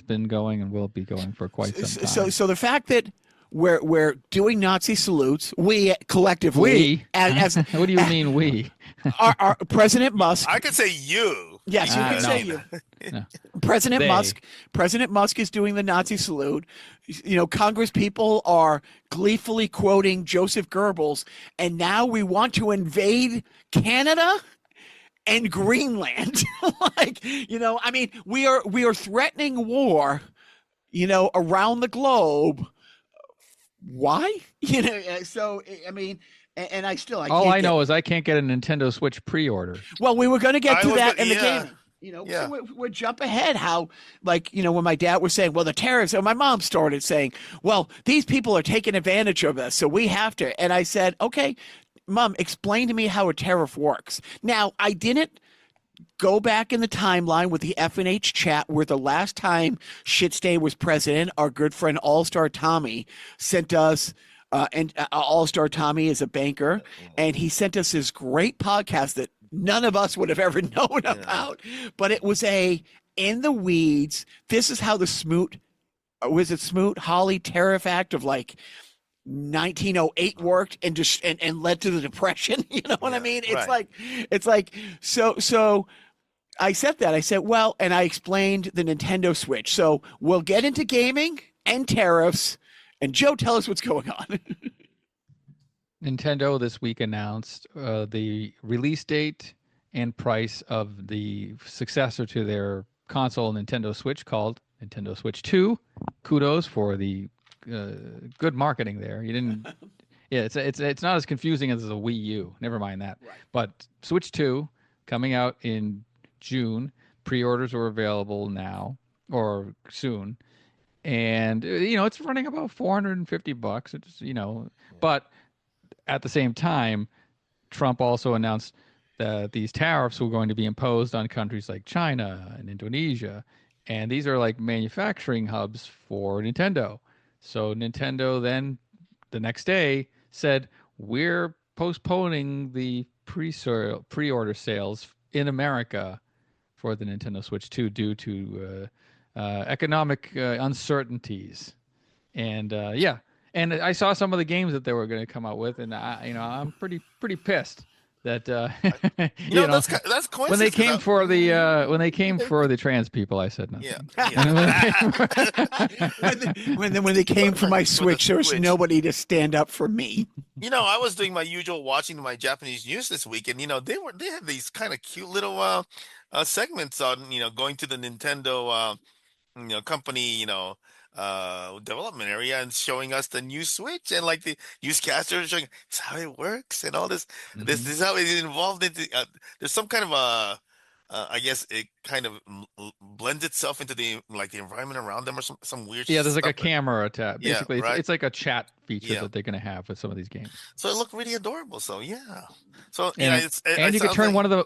A: been going and will be going for quite some time.
B: So the fact that we're doing Nazi salutes, we collectively, as
A: what do you mean we?
B: our President Musk.
C: I could say you.
B: Yes, you can say you.
A: No.
B: President Musk is doing the Nazi salute. Congress people are gleefully quoting Joseph Goebbels, and now we want to invade Canada and Greenland. We are threatening war, around the globe. Why? So I mean, and I
A: know is I can't get a Nintendo Switch pre-order.
B: Well, we were going to get to that in the gaming. So we'll jump ahead. How, when my dad was saying, well, the tariffs, and my mom started saying, well, these people are taking advantage of us, so we have to. And I said, okay, Mom, explain to me how a tariff works. Now, I didn't Go back in the timeline with the F&H chat where the last time Shitstay was president, our good friend All Star Tommy sent us. And All Star Tommy is a banker, and he sent us this great podcast that none of us would have ever known about. But it was a in the weeds. This is how the Smoot was it Smoot Hawley Tariff Act of like 1908 worked and just and led to the depression. You know what I mean? It's like so I said that. I said, well, and I explained the Nintendo Switch. So we'll get into gaming and tariffs. And Joe, tell us what's going on.
A: Nintendo this week announced the release date and price of the successor to their console Nintendo Switch called Nintendo Switch 2. Kudos for the good marketing there. You didn't. Yeah, it's not as confusing as a Wii U. Never mind that.
B: Right.
A: But Switch 2 coming out in June. Pre-orders are available now or soon, and it's running about $450. It's but at the same time, Trump also announced that these tariffs were going to be imposed on countries like China and Indonesia, and these are like manufacturing hubs for Nintendo. So Nintendo then the next day said, we're postponing the pre-order sales in America for the Nintendo Switch 2 due to economic uncertainties. And and I saw some of the games that they were going to come out with, and I'm pretty pissed that
C: that's coincidence.
A: When they came for the trans people, I said nothing.
B: When they came for my Switch, there was nobody to stand up for me.
C: I was doing my usual watching my Japanese news this week, and they had these kind of cute little segments on going to the Nintendo company development area and showing us the new Switch, and like the newscaster showing this is how it works and all this.
A: Mm-hmm.
C: This is how it's involved into. There's some kind of I guess it kind of blends itself into the environment around them or some weird.
A: Yeah, there's like a
C: stuff.
A: camera attached. Basically,
C: Yeah, right.
A: It's like a chat feature that they're going to have with some of these games.
C: So it looked really adorable. So yeah. So
A: and you can turn one of the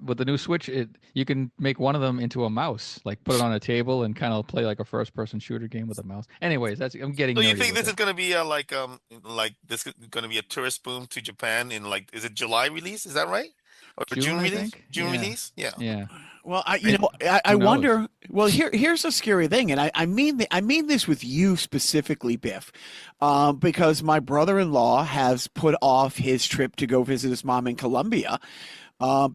A: with the new Switch, you can make one of them into a mouse, like put it on a table and kind of play like a first-person shooter game with a mouse. Anyways, I'm getting.
C: So you think this is going to be like this is going to be a tourist boom to Japan in is it July release? Is that right? Or June release? June release? Yeah.
A: Yeah.
B: Well, I wonder. Well, here's a scary thing, and I mean this with you specifically, Biff, because my brother-in-law has put off his trip to go visit his mom in Colombia,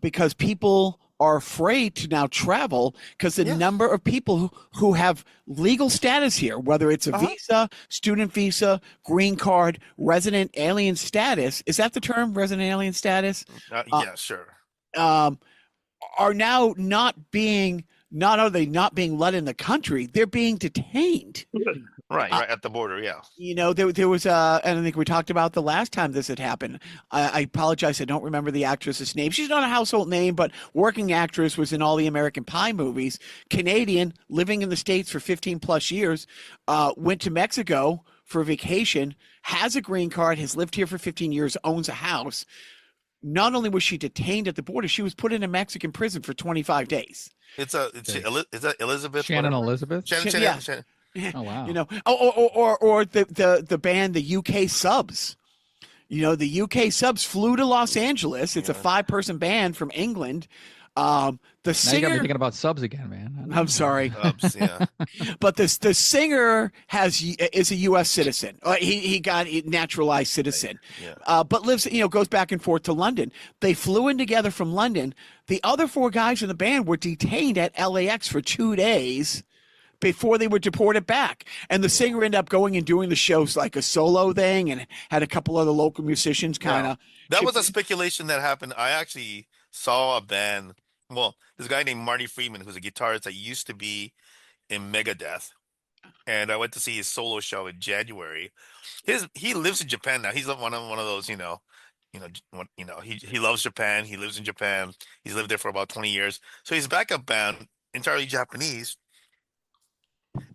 B: because people are afraid to now travel because the number of people who have legal status here, whether it's a visa, student visa, green card, resident alien status, is that the term, resident alien status?
C: Yeah, sure.
B: Are now not only not being let in the country, they're being detained.
C: Right at the border, yeah.
B: There was and I think we talked about the last time this had happened. I apologize, I don't remember the actress's name. She's not a household name, but working actress, was in all the American Pie movies. Canadian, living in the States for 15 plus years, went to Mexico for vacation, has a green card, has lived here for 15 years, owns a house. Not only was she detained at the border, she was put in a Mexican prison for 25 days.
C: Is that Elizabeth?
A: Shannon Elizabeth?
C: Shannon.
B: Oh wow! Or the band, the UK Subs. The UK Subs flew to Los Angeles. It's a 5-person band from England. The singer.
A: Now you got me thinking about Subs again, man.
B: I'm sorry.
C: Subs, yeah.
B: But the singer is a U.S. citizen. He got a naturalized citizen. Yeah. But lives, goes back and forth to London. They flew in together from London. The other 4 guys in the band were detained at LAX for 2 days before they were deported back. And the singer ended up going and doing the shows like a solo thing, and had a couple other local musicians kind of.
C: That was a speculation that happened. I actually saw a band. Well, this guy named Marty Friedman, who's a guitarist that used to be in Megadeth, and I went to see his solo show in January. He lives in Japan now. He's one of those, he loves Japan. He lives in Japan. He's lived there for about 20 years. So his backup band, entirely Japanese,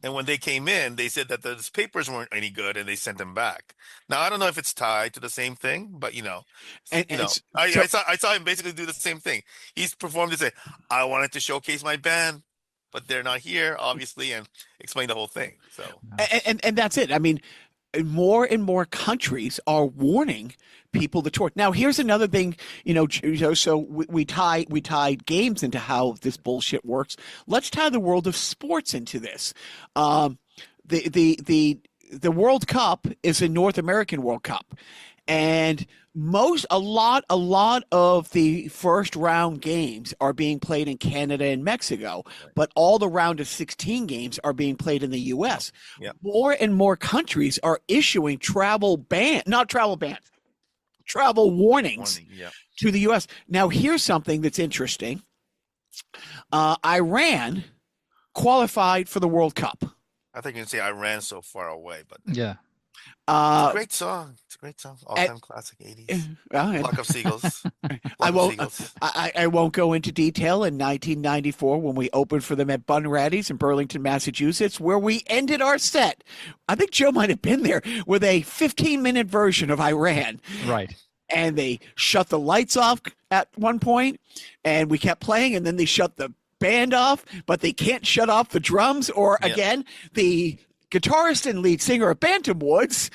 C: And when they came in, they said that the papers weren't any good, and they sent them back. Now I don't know if it's tied to the same thing, but
B: And it's so
C: I saw him basically do the same thing. He's performed to say, "I wanted to showcase my band, but they're not here, obviously," and explain the whole thing. So
B: and that's it. I mean, more and more countries are warning people to tour. Now, here's another thing, so we tie games into how this bullshit works. Let's tie the world of sports into this. The World Cup is a North American World Cup, and a lot of the first round games are being played in Canada and Mexico, but all the round of 16 games are being played in the US.
C: yeah,
B: More and more countries are issuing travel warnings
C: warning, yeah.
B: to the US. Now, here's something that's interesting. Iran qualified for the World Cup.
C: I think you can say I ran so far away, but
A: Yeah.
C: it's a great song. It's a great song. All-time classic 80s.
B: Well,
C: Flock of Seagulls.
B: I
C: Flock of
B: won't.
C: Seagulls.
B: I won't go into detail. In 1994, when we opened for them at Bunratty's in Burlington, Massachusetts, where we ended our set, I think Joe might have been there, with a 15-minute version of Iran.
A: Right.
B: And they shut the lights off at one point, and we kept playing, and then they shut the band off, but they can't shut off the drums. Or again, the guitarist and lead singer of Bantom Woods,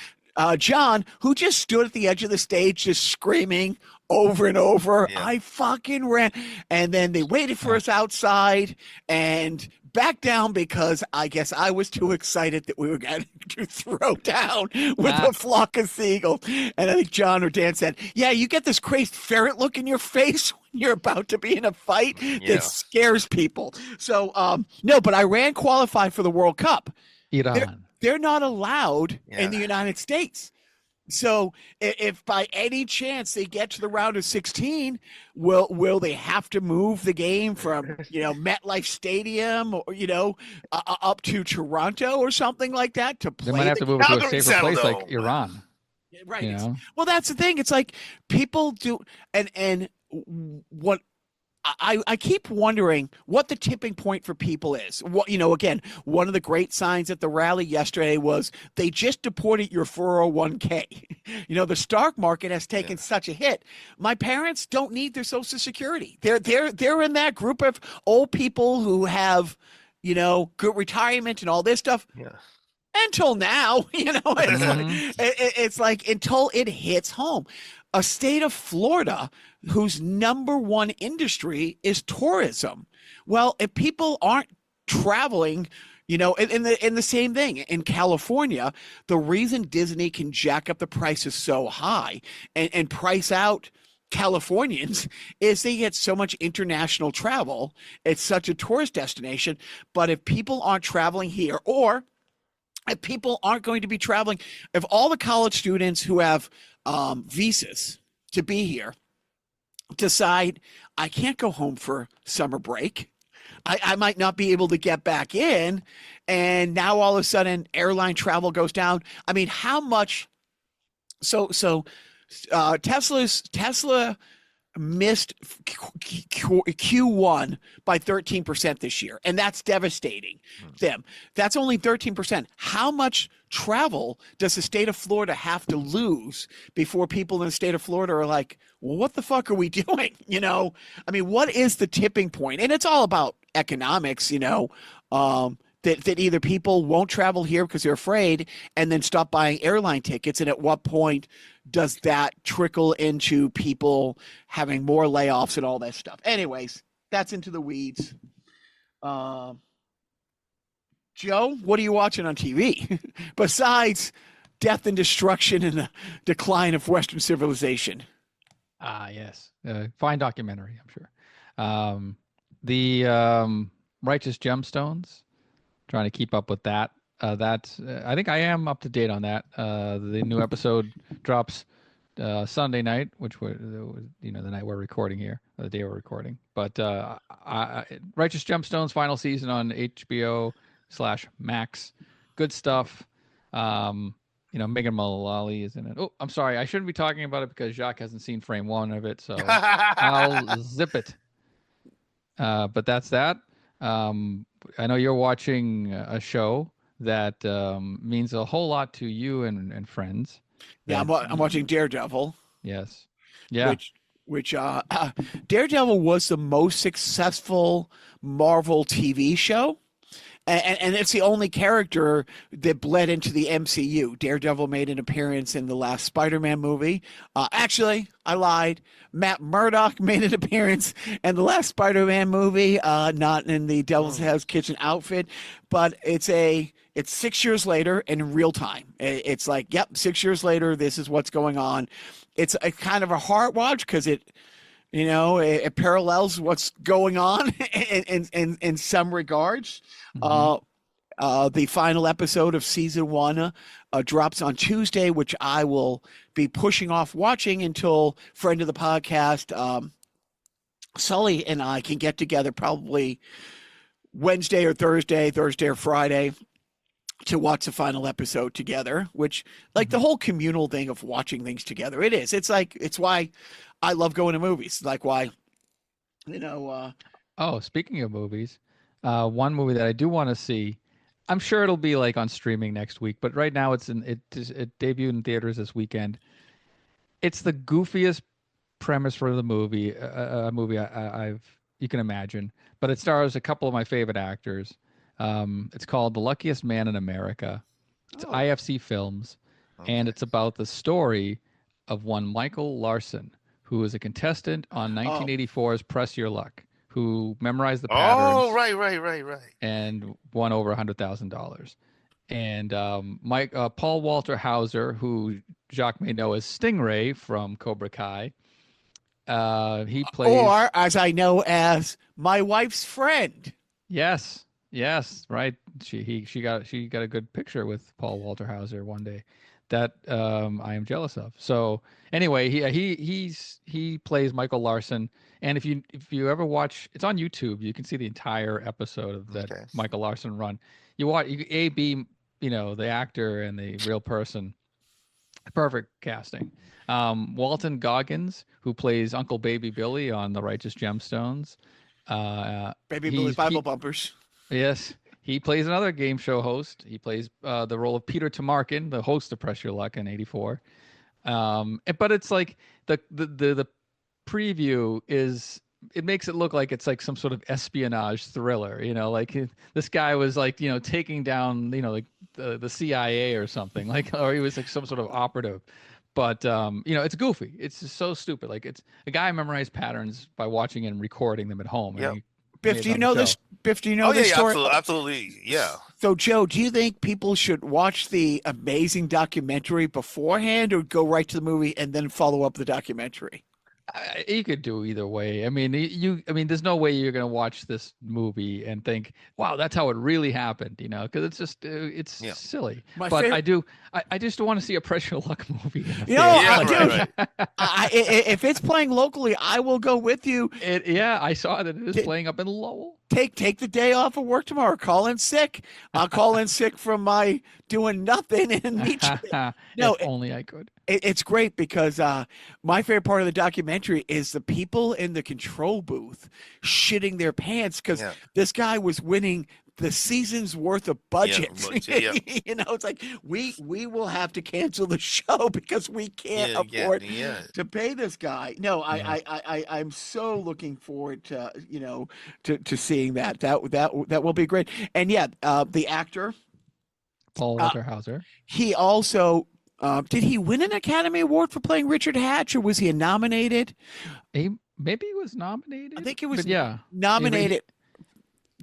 B: John, who just stood at the edge of the stage just screaming over and over, I fucking ran. And then they waited for us outside and back down because I guess I was too excited that we were going to throw down with a flock of seagulls. And I think John or Dan said, yeah, you get this crazed ferret look in your face when you're about to be in a fight that scares people. So, no, but Iran qualified for the World Cup.
A: Iran.
B: They're not allowed in the United States. So if by any chance they get to the round of 16, will they have to move the game from MetLife Stadium or up to Toronto or something like that to play?
A: They might have to move it to a safer place like Iran.
B: Right. Well, that's the thing. It's like people do, and what I keep wondering what the tipping point for people is. What again, one of the great signs at the rally yesterday was they just deported your 401k. The stock market has taken such a hit. My parents don't need their Social Security. They're in that group of old people who have good retirement and all this stuff.
C: Yeah.
B: Until now, it's like until it hits home. A state of Florida whose number one industry is tourism. Well, if people aren't traveling, in the same thing in California, the reason Disney can jack up the prices so high and price out Californians is they get so much international travel. It's such a tourist destination. But if people aren't traveling here, or if people aren't going to be traveling, if all the college students who have visas to be here decide I can't go home for summer break, I might not be able to get back in, and now all of a sudden airline travel goes down. I mean, how much? So Tesla missed Q1 by 13% this year, and that's devastating them. That's only 13%. How much travel does the state of Florida have to lose before people in the state of Florida are like, well, what the fuck are we doing? I mean, what is the tipping point? And it's all about economics, that either people won't travel here because they're afraid and then stop buying airline tickets. And at what point does that trickle into people having more layoffs and all that stuff? Anyways, that's into the weeds. Joe, what are you watching on TV besides death and destruction and the decline of Western civilization?
A: Yes. Fine documentary, I'm sure. The Righteous Gemstones, trying to keep up with that. I think I am up to date on that. The new episode drops Sunday night, which was the night we're recording here, or the day we're recording. But Righteous Gemstones final season on HBO/Max, good stuff. Megan Mullally is in it. Oh, I'm sorry, I shouldn't be talking about it because Jacques hasn't seen frame one of it, so I'll zip it. But that's that. I know you're watching a show that means a whole lot to you and friends.
B: Yeah,
A: That
B: I'm watching Daredevil,
A: yes, yeah.
B: which Daredevil was the most successful Marvel TV show. And it's the only character that bled into the MCU. Daredevil made an appearance in the last Spider-Man movie. Actually, I lied. Matt Murdock made an appearance in the last Spider-Man movie, not in the Devil's House Kitchen outfit, but it's 6 years later in real time. It's like, yep, 6 years later, this is what's going on. It's a kind of a hard watch because it parallels what's going on in some regards. The final episode of season 1 drops on Tuesday, which I will be pushing off watching until friend of the podcast, Sully, and I can get together probably Wednesday or Thursday or Friday to watch the final episode together, which like the whole communal thing of watching things together. It is. It's why I love going to movies. Like why,
A: Oh, speaking of movies, one movie that I do want to see, I'm sure it'll be like on streaming next week, but right now it debuted in theaters this weekend. It's the goofiest premise for the movie, a movie you can imagine, but it stars a couple of my favorite actors. It's called The Luckiest Man in America. It's IFC Films, and it's about the story of one Michael Larson, who was a contestant on 1984's Press Your Luck, who memorized the patterns.
C: Oh, right.
A: And won over $100,000. And Paul Walter Hauser, who Jacques may know as Stingray from Cobra Kai, he plays,
B: or as I know as my wife's friend.
A: Yes, right. She got a good picture with Paul Walter Hauser one day that I am jealous of. So anyway, he plays Michael Larson, and if you ever watch, it's on YouTube. You can see the entire episode of that Michael Larson run. You watch the actor and the real person. Perfect casting. Walton Goggins, who plays Uncle Baby Billy on The Righteous Gemstones.
B: Baby Billy's Bible Bumpers.
A: Yes, he plays another game show host. He plays the role of Peter Tamarkin, the host of Press Your Luck in '84. But it's like the preview it makes it look like it's like some sort of espionage thriller. Like this guy was like taking down like the CIA or something, like, or he was like some sort of operative. But it's goofy. It's just so stupid. Like it's a guy memorized patterns by watching and recording them at home.
C: Yeah.
B: Biff, do you know this? Biff, do you know this story?
C: Absolutely, yeah.
B: So, Joe, do you think people should watch the amazing documentary beforehand, or go right to the movie and then follow up the documentary?
A: You could do either way. I mean, there's no way you're going to watch this movie and think, "Wow, that's how it really happened," because it's just it's silly. I just want to see a Press Your Luck movie.
B: Dude, if it's playing locally, I will go with you.
A: I saw that it is playing up in Lowell.
B: Take the day off of work tomorrow. Call in sick. I'll call in sick from my doing nothing and meet you. No,
A: if only I could.
B: It's great because my favorite part of the documentary is the people in the control booth shitting their pants because this guy was winning the season's worth of budget. It's like we will have to cancel the show because we can't afford to pay this guy. No, I'm so looking forward to to seeing that. That will be great. And the actor
A: Paul Walter Hauser.
B: He also did he win an Academy Award for playing Richard Hatch, or was he nominated?
A: Maybe he was nominated.
B: I think he was
A: nominated.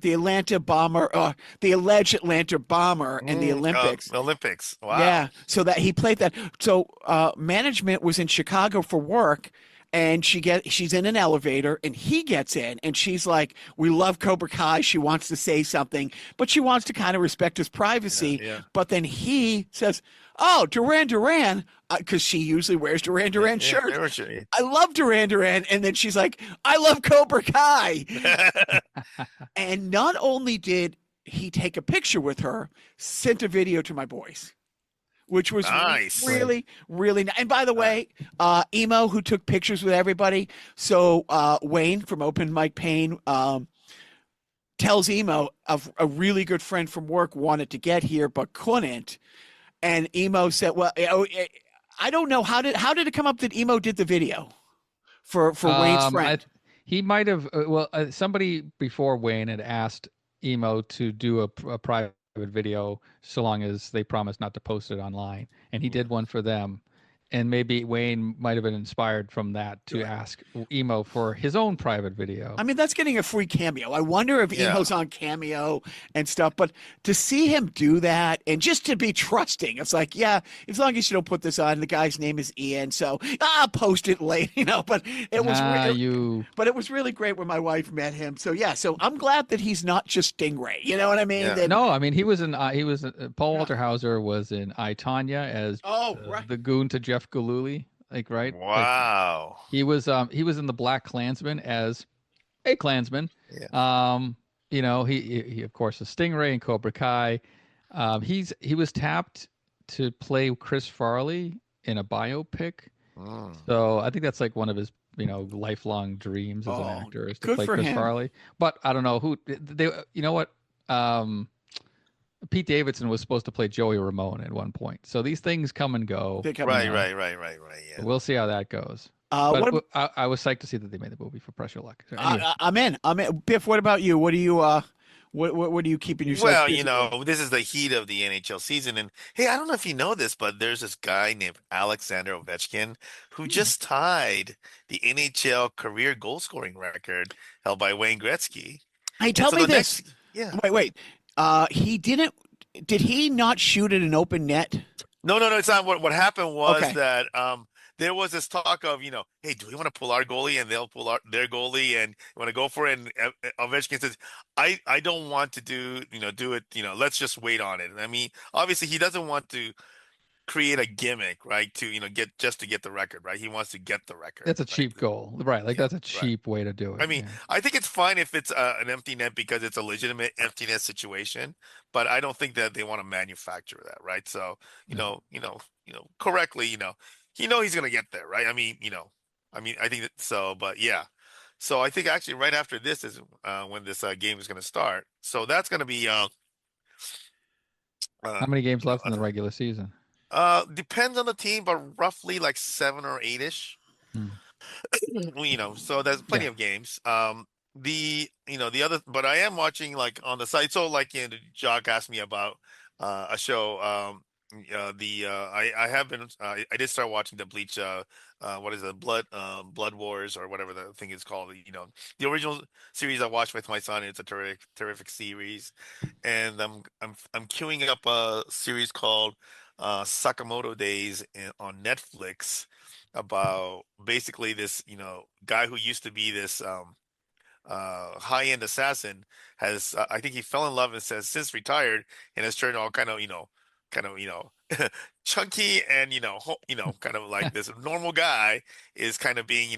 B: The Atlanta bomber, the alleged Atlanta bomber in the Olympics.
C: Olympics. Wow.
B: Yeah. So that he played that. So management was in Chicago for work, and she's in an elevator, and he gets in, and she's like, "We love Cobra Kai." She wants to say something, but she wants to kind of respect his privacy. But then he says, "Oh, Duran Duran," because she usually wears Duran Duran shirts. I love Duran Duran, and then she's like, "I love Cobra Kai." And not only did he take a picture with her, sent a video to my boys, which was
C: nice.
B: Really, really nice. And by the way, Emo, who took pictures with everybody. So Wayne from Open Mike Payne tells Emo a really good friend from work wanted to get here but couldn't, and Emo said, "Well, I don't know how did it come up that Emo did the video for Wayne's friend?"
A: He might have. Somebody before Wayne had asked Emo to do a private video, so long as they promised not to post it online, and he did one for them. And maybe Wayne might have been inspired from that to ask Emo for his own private video.
B: I mean, that's getting a free cameo. I wonder if Emo's on Cameo and stuff, but to see him do that and just to be trusting, it's like, yeah, as long as you don't put this on, the guy's name is Ian, so I'll post it late, but it was but it was really great when my wife met him. So yeah, so I'm glad that he's not just Stingray. You know what I mean?
C: Yeah.
A: No, I mean he was Paul Walter Hauser was in I, Tonya as the goon to Jeff Galooly, right?
C: Wow.
A: Like, he was in the Black Klansman as a Klansman.
C: Yeah.
A: He of course is Stingray in Cobra Kai. He was tapped to play Chris Farley in a biopic. So I think that's like one of his lifelong dreams as an actor is to play Chris Farley. But I don't know who they. You know what? Pete Davidson was supposed to play Joey Ramone at one point. So these things come and go.
C: Right. Yeah.
A: We'll see how that goes. I was psyched to see that they made the movie for Pressure Luck. So anyway.
B: I'm in. Biff, what about you? What do you what are you keeping yourself busy with?
C: This is the heat of the NHL season, and hey, I don't know if you know this, but there's this guy named Alexander Ovechkin who just tied the NHL career goal scoring record held by Wayne Gretzky.
B: Hey, tell me this. Wait. He didn't. Did he not shoot at an open net?
C: No. It's not. What happened was that there was this talk of hey, do we want to pull our goalie and they'll pull their goalie and want to go for it? And Ovechkin says, I don't want to do it. Let's just wait on it. And I mean, obviously, he doesn't want to create a gimmick, right? To get the record, right? He wants to get the record.
A: That's a cheap goal, right? Like that's a cheap way to do it.
C: I mean, I think it's fine if it's an empty net because it's a legitimate empty net situation, but I don't think that they want to manufacture that, right? So correctly, he's gonna get there, right? I mean, I think that so, but yeah. So I think actually right after this is when this game is gonna start. So that's gonna be
A: how many games left in the regular season?
C: Depends on the team, but roughly like 7 or 8-ish. So there's plenty of games. The other, but I am watching like on the site. So like Jacques asked me about a show. I have been. I did start watching the Bleach. What is it? Blood Wars or whatever the thing is called. The original series I watched with my son. It's a terrific series, and I'm queuing up a series called Sakamoto Days on Netflix about basically this guy who used to be this high-end assassin has I think he fell in love and says since retired and has turned all kind of chunky and kind of like this normal guy is kind of being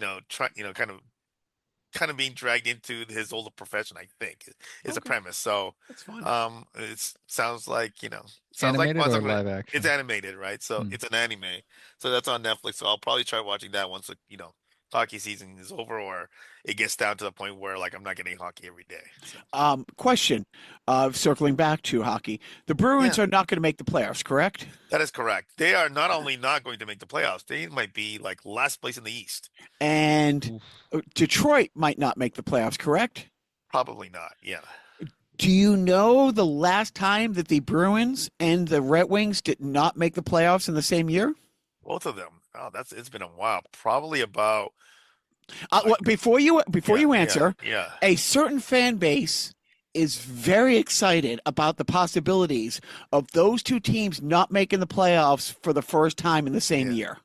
C: kind of being dragged into his older profession, I think is a premise. So
B: that's fun.
C: It sounds like
A: animated or live action?
C: It's animated, right? So it's an anime. So that's on Netflix. So I'll probably try watching that once hockey season is over or it gets down to the point where like I'm not getting hockey every day.
B: So. Question, circling back to hockey, the Bruins are not going to make the playoffs, correct?
C: That is correct. They are not only not going to make the playoffs, they might be like last place in the East.
B: And Detroit might not make the playoffs, correct?
C: Probably not. Yeah.
B: Do you know the last time that the Bruins and the Red Wings did not make the playoffs in the same year?
C: Both of them. Oh, it's been a while. Probably about.
B: Before you answer,
C: yeah.
B: A certain fan base is very excited about the possibilities of those two teams not making the playoffs for the first time in the same year.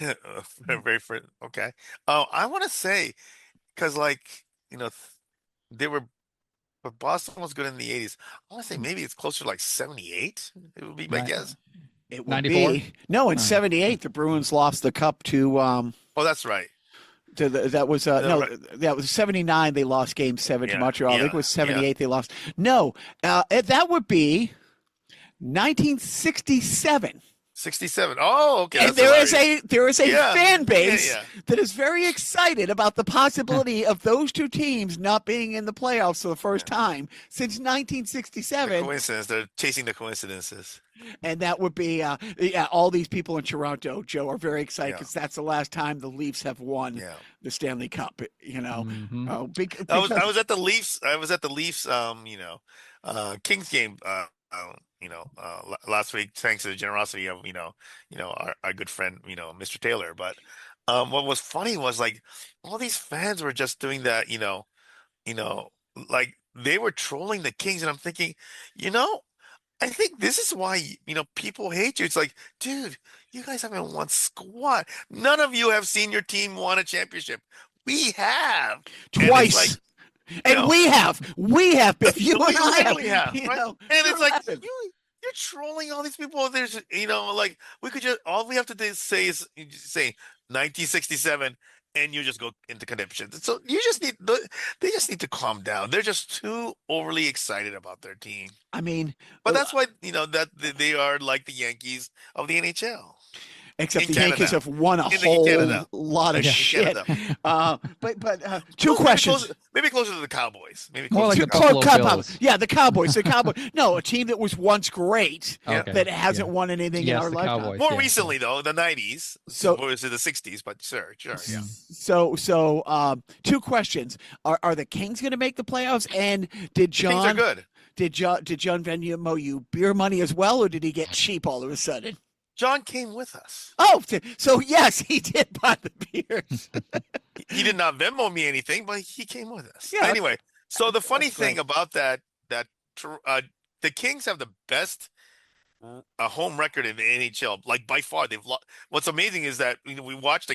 C: Okay. I want to say because they were. But Boston was good in the 80s. I want to say maybe it's closer to like 78. It would be my guess.
B: It would 94? Be. No, in 78, the Bruins lost the cup to.
C: Oh, that's right.
B: That was that was 79. They lost Game 7 to Montreal. I think it was 78. They lost. No, that would be 1967.
C: 67. Oh, okay.
B: And
C: That's
B: there is a
C: Yeah,
B: fan base
C: yeah.
B: that is very excited about the possibility of those two teams not being in the playoffs for the first time since
C: The
B: 1967.
C: coincidence. They're chasing the coincidences.
B: And that would be, all these people in Toronto, Joe, are very excited
C: Yeah.
B: because that's the last time the Leafs have won
C: Yeah.
B: the Stanley Cup.
A: Mhm.
C: I was at the Leafs. I was at the Leafs. Kings game. Last week, thanks to the generosity of our good friend Mr. Taylor. But what was funny was like all these fans were just doing that. You know, like they were trolling the Kings, and I'm thinking, you know. I think this is why, people hate you. It's like, dude, you guys haven't won squat. None of you have seen your team won a championship. We have. And it's like,
B: Twice. And we have, Biff. You
C: we
B: and I
C: literally have, right?
B: know,
C: And it's like,
B: have.
C: you're trolling all these people. There's, like we could just, all we have to do say is you just say 1967 and you just go into contention. So they just need to calm down. They're just too overly excited about their team.
B: I mean,
C: But that's why, that they are like the Yankees of the NHL.
B: except
C: In
B: the Yankees
C: Canada.
B: have won a
C: In
B: whole
C: Canada.
B: lot of
C: In
B: shit.
C: Canada.
B: But two questions.
C: Maybe closer to the Cowboys. Maybe
A: More
C: closer
A: like
C: to
A: the Buffalo
B: Cowboys.
A: Bills.
B: Yeah, the Cowboys. The Cowboys. No, a team that was once great
A: Okay.
B: that hasn't
A: Yeah.
B: won anything in
A: Yes,
B: our
A: the
B: lifetime.
A: Cowboys.
C: More
A: Yeah.
C: recently, though, the 90s.
B: So-
C: Or is it the 60s? But sure, yeah.
B: So, two questions: Are the Kings going to make the playoffs? And did
C: Things are
B: John
C: good.
B: did John Venue owe you beer money as well, or did he get cheap all of a sudden?
C: John came with us.
B: Oh, so yes, he did buy the beers.
C: He did not Venmo me anything, but he came with us.
B: Yeah.
C: Anyway, so the funny
B: That's
C: thing
B: great.
C: about that the Kings have the best home record in the NHL, like by far. What's amazing is that we watched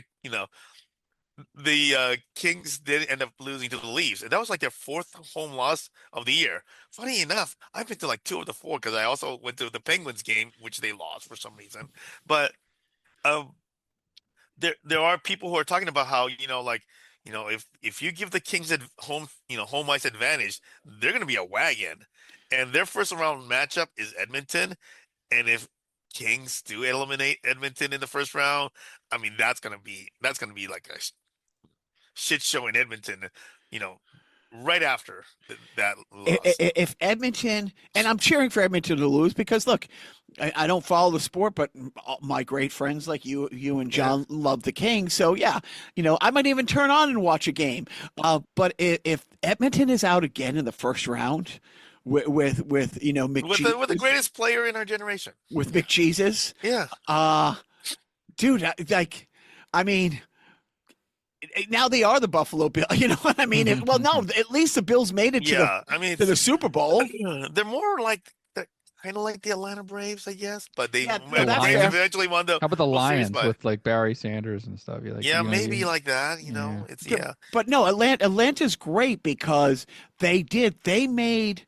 C: the Kings did end up losing to the Leafs, and that was like their fourth home loss of the year. Funny enough, I've been to like two of the four because I also went to the Penguins game, which they lost for some reason. But there are people who are talking about how if you give the Kings home ice advantage, they're going to be a wagon, and their first round matchup is Edmonton, and if Kings do eliminate Edmonton in the first round, I mean that's gonna be like a shit show in Edmonton, right after that loss.
B: If Edmonton, and I'm cheering for Edmonton to lose because look, I don't follow the sport, but my great friends like you and John love the Kings. So yeah, I might even turn on and watch a game. But if Edmonton is out again in the first round with McJesus,
C: with the greatest player in our generation,
B: with McJesus, dude, I mean. Now they are the Buffalo Bills. You know what I mean? At least the Bills made it to the Super Bowl.
C: They're more like kind of like the Atlanta Braves, I guess. But they
B: Yeah,
A: no, that's
C: Braves
A: fair.
C: eventually won the.
A: How about the
C: World Series,
A: Lions with like Barry Sanders and stuff? You're like,
C: maybe like that.
A: Yeah.
C: It's
B: But no, Atlanta's great because they made.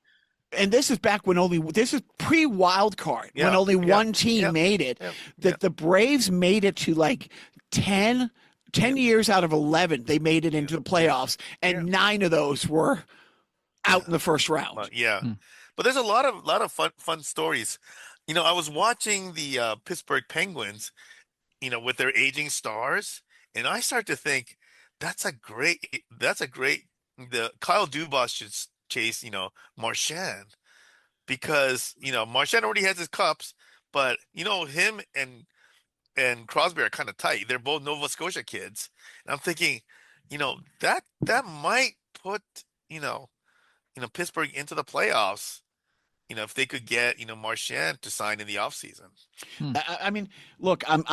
B: And this is back when this is pre-wild card, when only one team made it. That the Braves made it to like 10 years out of 11, they made it into the playoffs, and 9 of those were out in the first round.
C: But there's a lot of fun stories. I was watching the Pittsburgh Penguins, with their aging stars, and I start to think that's a great. The Kyle Dubas should chase, Marchand, because Marchand already has his cups, but him and Crosby are kind of tight. They're both Nova Scotia kids, and I'm thinking, that might put Pittsburgh into the playoffs. If they could get Marchand to sign in the offseason.
B: I mean, look, I'm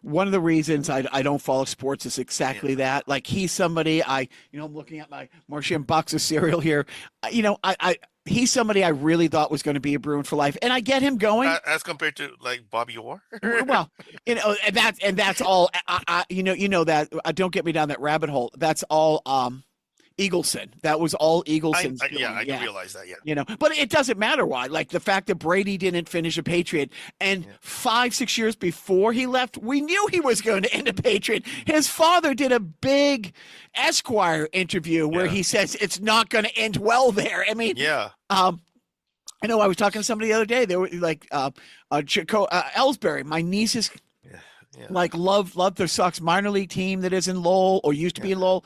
B: one of the reasons I don't follow sports is exactly that. Like he's somebody I'm looking at my Marchand box of cereal here. He's somebody I really thought was going to be a Bruin for life, and I get him going
C: as compared to like Bobby Orr.
B: Well, and that's all. That don't get me down that rabbit hole. That's all. Eagleson. That was all Eagleson's doing.
C: I can realize that.
B: But it doesn't matter why. Like the fact that Brady didn't finish a Patriot, and 5-6 years before he left, we knew he was going to end a Patriot. His father did a big Esquire interview where he says it's not going to end well there. I mean, I know I was talking to somebody the other day. They were like, Ellsbury, my nieces
C: Yeah, yeah,
B: like love their Sox minor league team that is in Lowell or used to be in Lowell,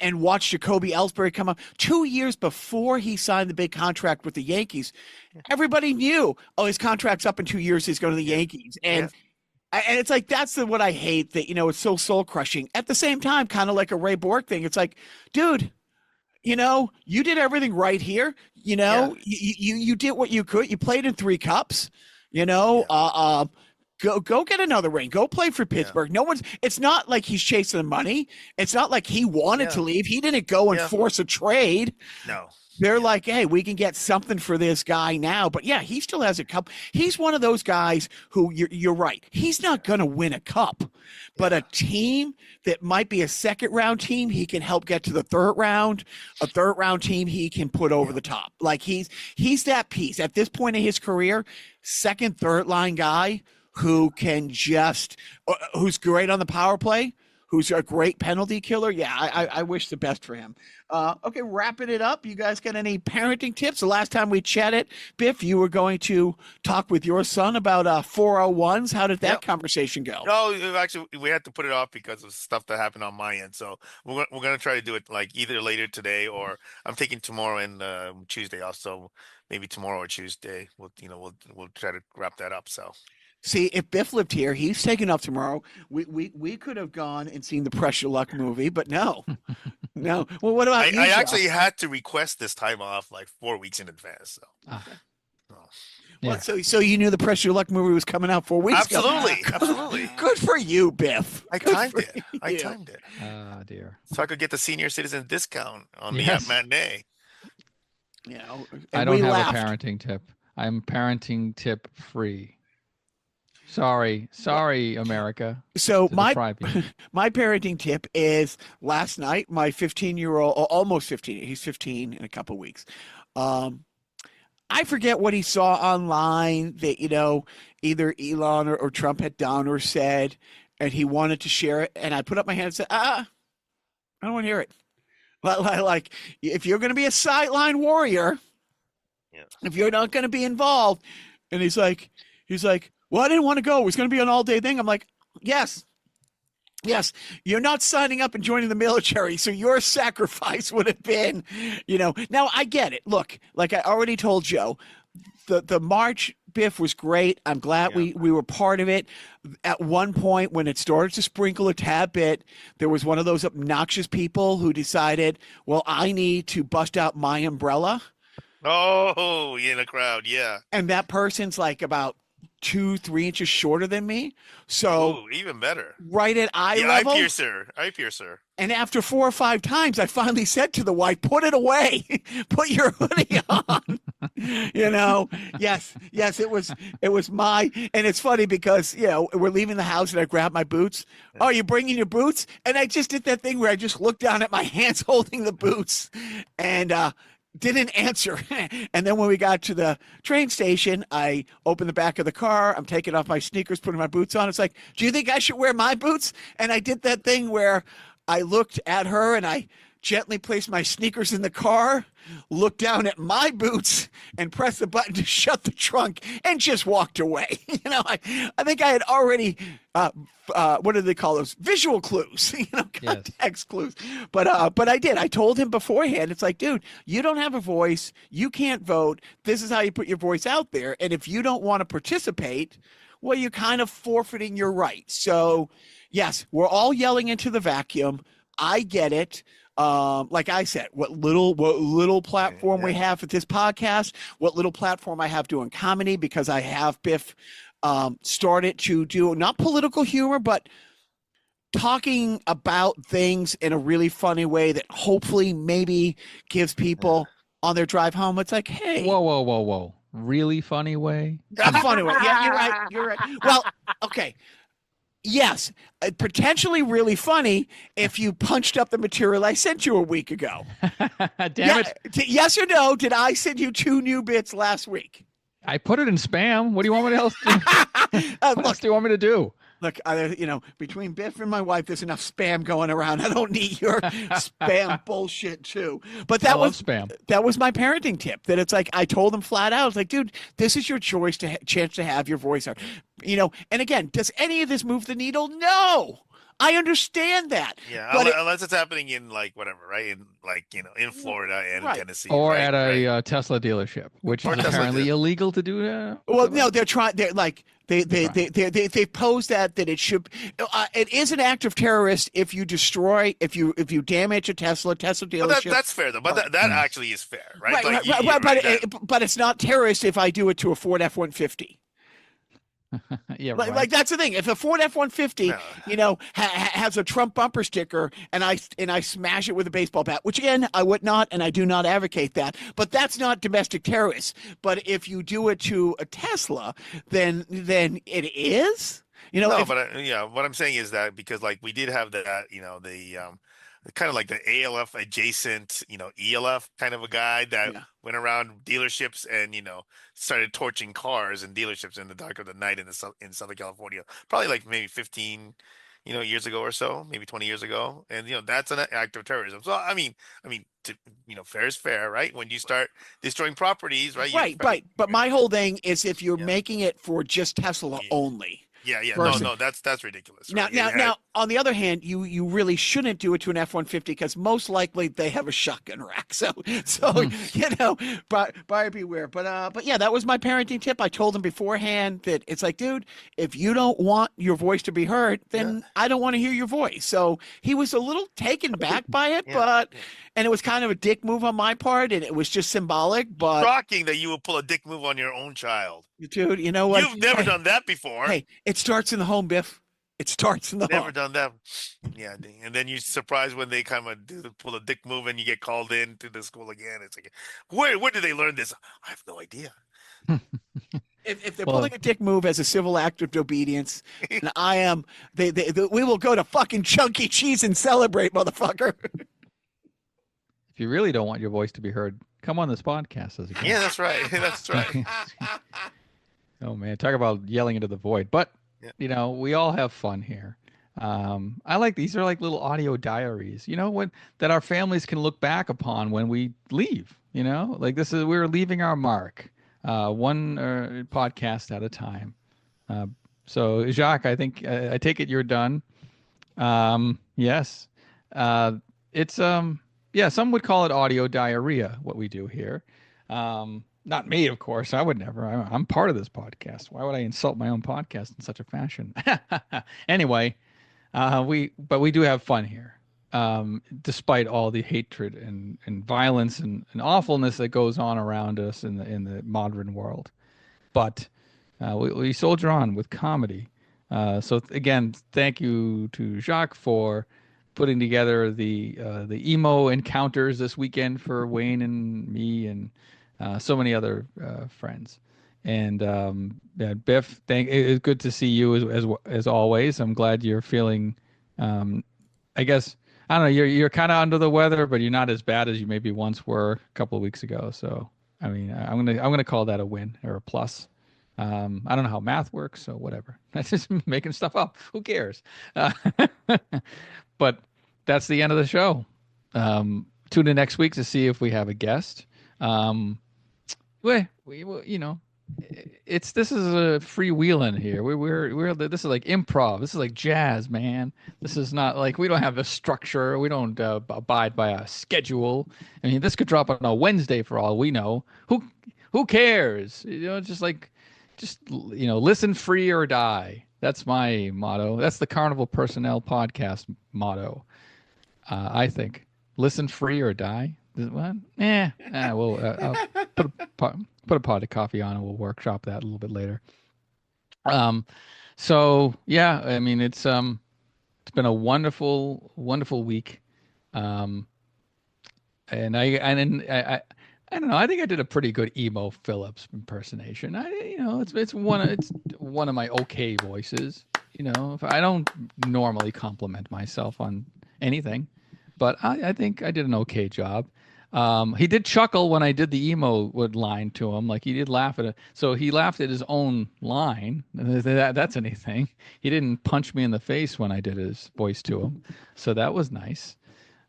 B: and watch Jacoby Ellsbury come up 2 years before he signed the big contract with the Yankees. Everybody knew, oh, his contract's up in 2 years. He's going to the Yankees, and it's like that's what I hate, that it's so soul crushing. At the same time, kind of like a Ray Bork thing. It's like, dude, you did everything right here. You did what you could. You played in 3 cups. Go get another ring. Go play for Pittsburgh. No one's. It's not like he's chasing the money. It's not like he wanted to leave. He didn't go and force a trade.
C: No.
B: They're like, hey, we can get something for this guy now. But yeah, he still has a cup. He's one of those guys who you're right. He's not going to win a cup, but a team that might be a second round team, he can help get to the third round. A third round team, he can put over the top. Like he's that piece at this point in his career, second, third line guy who can who's great on the power play, who's a great penalty killer. Yeah, I wish the best for him. Okay, wrapping it up. You guys got any parenting tips? The last time we chatted, Biff, you were going to talk with your son about 401s. How did that conversation go?
C: No, actually, we had to put it off because of stuff that happened on my end. So we're gonna try to do it like either later today, or I'm taking tomorrow and Tuesday off. So maybe tomorrow or Tuesday, we'll try to wrap that up. So.
B: See, if Biff lived here, he's taking off tomorrow. We could have gone and seen the Pressure Luck movie, but no. Well, what about you?
C: I actually had to request this time off like 4 weeks in advance. So.
B: Well, so you knew the Pressure Luck movie was coming out 4 weeks ago.
C: Absolutely.
B: Good for you, Biff.
C: I timed it.
A: Oh, dear.
C: So I could get the senior citizen discount on the matinee.
A: I don't have a parenting tip. I'm parenting tip free. Sorry, America.
B: So my parenting tip is last night, my 15-year-old, almost 15, he's 15 in a couple of weeks. I forget what he saw online that, either Elon or Trump had done or said, and he wanted to share it. And I put up my hand and said, I don't want to hear it. Like, if you're going to be a sideline warrior, if you're not going to be involved. And he's like, well, I didn't want to go. It was going to be an all-day thing. I'm like, yes. You're not signing up and joining the military, so your sacrifice would have been, Now, I get it. Look, like I already told Joe, the March, Biff, was great. I'm glad we were part of it. At one point, when it started to sprinkle a tad bit, there was one of those obnoxious people who decided, well, I need to bust out my umbrella.
C: Oh, in the crowd, yeah.
B: And that person's like about 2-3 inches shorter than me, so
C: even better,
B: right at eye level.
C: Eye piercer.
B: And after 4 or 5 times, I finally said to the wife, "Put it away, put your hoodie on." Yes, it was my. And it's funny because we're leaving the house and I grab my boots. Oh, you're bringing your boots? And I just did that thing where I just looked down at my hands holding the boots, and didn't answer. And then when we got to the train station, I opened the back of the car. I'm taking off my sneakers, putting my boots on. It's like, do you think I should wear my boots? And I did that thing where I looked at her and I gently placed my sneakers in the car, looked down at my boots, and pressed the button to shut the trunk and just walked away. I think I had already, what do they call those? Visual clues, context clues. But I did. I told him beforehand. It's like, dude, you don't have a voice. You can't vote. This is how you put your voice out there. And if you don't want to participate, well, you're kind of forfeiting your right. So, yes, we're all yelling into the vacuum. I get it. Like I said, what little platform we have at this podcast, what little platform I have doing comedy, because I have Biff started to do not political humor, but talking about things in a really funny way that hopefully maybe gives people on their drive home. It's like, hey,
A: whoa, really funny way?
B: A funny way. Yeah, you're right. Well, okay. Yes, potentially really funny if you punched up the material I sent you a week ago.
A: Damn it.
B: Yes or no, did I send you 2 new bits last week?
A: I put it in spam. What do you want me else to do? What else do you want me to do?
B: look, between Biff and my wife, there's enough spam going around. I don't need your spam bullshit too. But
A: I love spam.
B: That was my parenting tip. That it's like I told them flat out, I was like, dude, this is your chance to have your voice heard. And again, does any of this move the needle? No. I understand that.
C: Yeah,
B: but
C: unless it's happening in like whatever, right? In like in Florida and
B: right.
C: Tennessee,
A: or
C: right?
A: at a Tesla dealership, which is apparently illegal to do.
B: Well, no, they're trying. They're like they pose that it should. It is an act of terrorist if you destroy, if you damage a Tesla dealership.
C: Well, that's fair though. But that actually is fair, right?
B: But it's not terrorist if I do it to a Ford F-150.
A: Yeah, right.
B: Like that's the thing. If a Ford F-150, has a Trump bumper sticker, and I smash it with a baseball bat, which again I would not, and I do not advocate that. But that's not domestic terrorist. But if you do it to a Tesla, then it is.
C: What I'm saying is that because like we did have that, kind of like the ALF adjacent, ELF kind of a guy that went around dealerships and, started torching cars and dealerships in the dark of the night in Southern California, probably like maybe 15, years ago or so, maybe 20 years ago. And, that's an act of terrorism. So, I mean, fair is fair, right? When you start destroying properties, right?
B: Right. But my whole thing is if you're making it for just Tesla only.
C: Yeah. No, that's ridiculous. Right?
B: Now, on the other hand, you really shouldn't do it to an F-150 because most likely they have a shotgun rack. So buyer beware. But yeah, that was my parenting tip. I told them beforehand that it's like, dude, if you don't want your voice to be heard, then I don't want to hear your voice. So he was a little taken back by it, and it was kind of a dick move on my part, and it was just symbolic. But
C: shocking that you would pull a dick move on your own child.
B: Dude, you know what?
C: You've never done that before.
B: Hey, it starts in the home, Biff. It starts in the home.
C: Never done that. Yeah, and then you're surprised when they kind of pull a dick move and you get called in to the school again. It's like, where did they learn this? I have no idea.
B: If they're pulling a dick move as a civil act of obedience, and I am, we will go to fucking Chuck E. Cheese and celebrate, motherfucker.
A: If you really don't want your voice to be heard, come on this podcast as a guest.
C: Yeah, that's right. That's right.
A: Oh man, talk about yelling into the void. But we all have fun here. I like these are like little audio diaries, that our families can look back upon when we leave. Like we're leaving our mark, one podcast at a time. So Jacques, I think I take it you're done. Yes, it's some would call it audio diarrhea. What we do here. Not me, of course. I would never. I'm part of this podcast. Why would I insult my own podcast in such a fashion? Anyway, we do have fun here, despite all the hatred and violence and awfulness that goes on around us in the modern world. But we soldier on with comedy. So again, thank you to Jacques for putting together the emo encounters this weekend for Wayne and me and so many other friends. And Biff, it's good to see you as always. I'm glad you're feeling. I guess I don't know. You're kind of under the weather, but you're not as bad as you maybe once were a couple of weeks ago. So I mean, I'm gonna call that a win or a plus. I don't know how math works, so whatever. That's just making stuff up. Who cares? But that's the end of the show. Tune in next week to see if we have a guest. This is a freewheeling here. This is like improv. This is like jazz, man. This is not like we don't have a structure. We don't abide by a schedule. I mean, this could drop on a Wednesday for all we know. Who cares? Listen free or die. That's my motto. That's the Carnival Personnel Podcast motto. I think listen free or die. What? We'll put a pot of coffee on and we'll workshop that a little bit later. So yeah, I mean it's been a wonderful week, and I don't know. I think I did a pretty good Emo Phillips impersonation. It's one of my okay voices. I don't normally compliment myself on anything, but I think I did an okay job. He did chuckle when I did the emo wood line to him. Like he did laugh at it. So he laughed at his own line. That's anything. He didn't punch me in the face when I did his voice to him. So that was nice.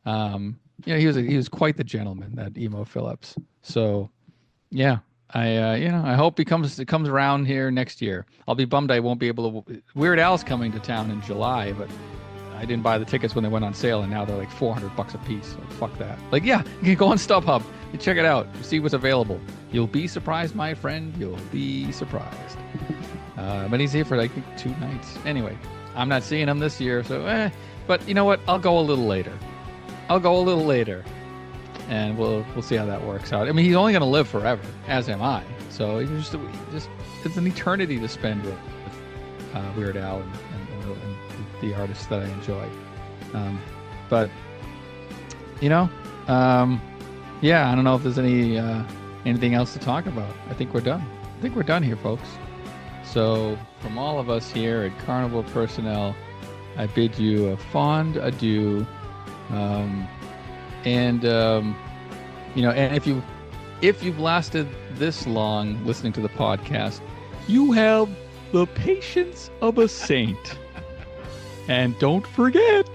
A: He was quite the gentleman, that Emo Phillips. So yeah, I hope he comes around here next year. I'll be bummed I won't be able to. Weird Al's coming to town in July, but I didn't buy the tickets when they went on sale, and now they're like $400 a piece. So fuck that. Like, yeah, you can go on StubHub and check it out, see what's available. You'll be surprised, my friend. You'll be surprised. But he's here for I think 2 nights. Anyway, I'm not seeing him this year, so But you know what? I'll go a little later. And we'll see how that works out. I mean, he's only going to live forever, as am I. So it's an eternity to spend with Weird Al and the artists that I enjoy. But I don't know if there's anything else to talk about. I think we're done here, folks. So from all of us here at Carnival Personnel, I bid you a fond adieu. And if you've lasted this long listening to the podcast, you have the patience of a saint. And don't forget,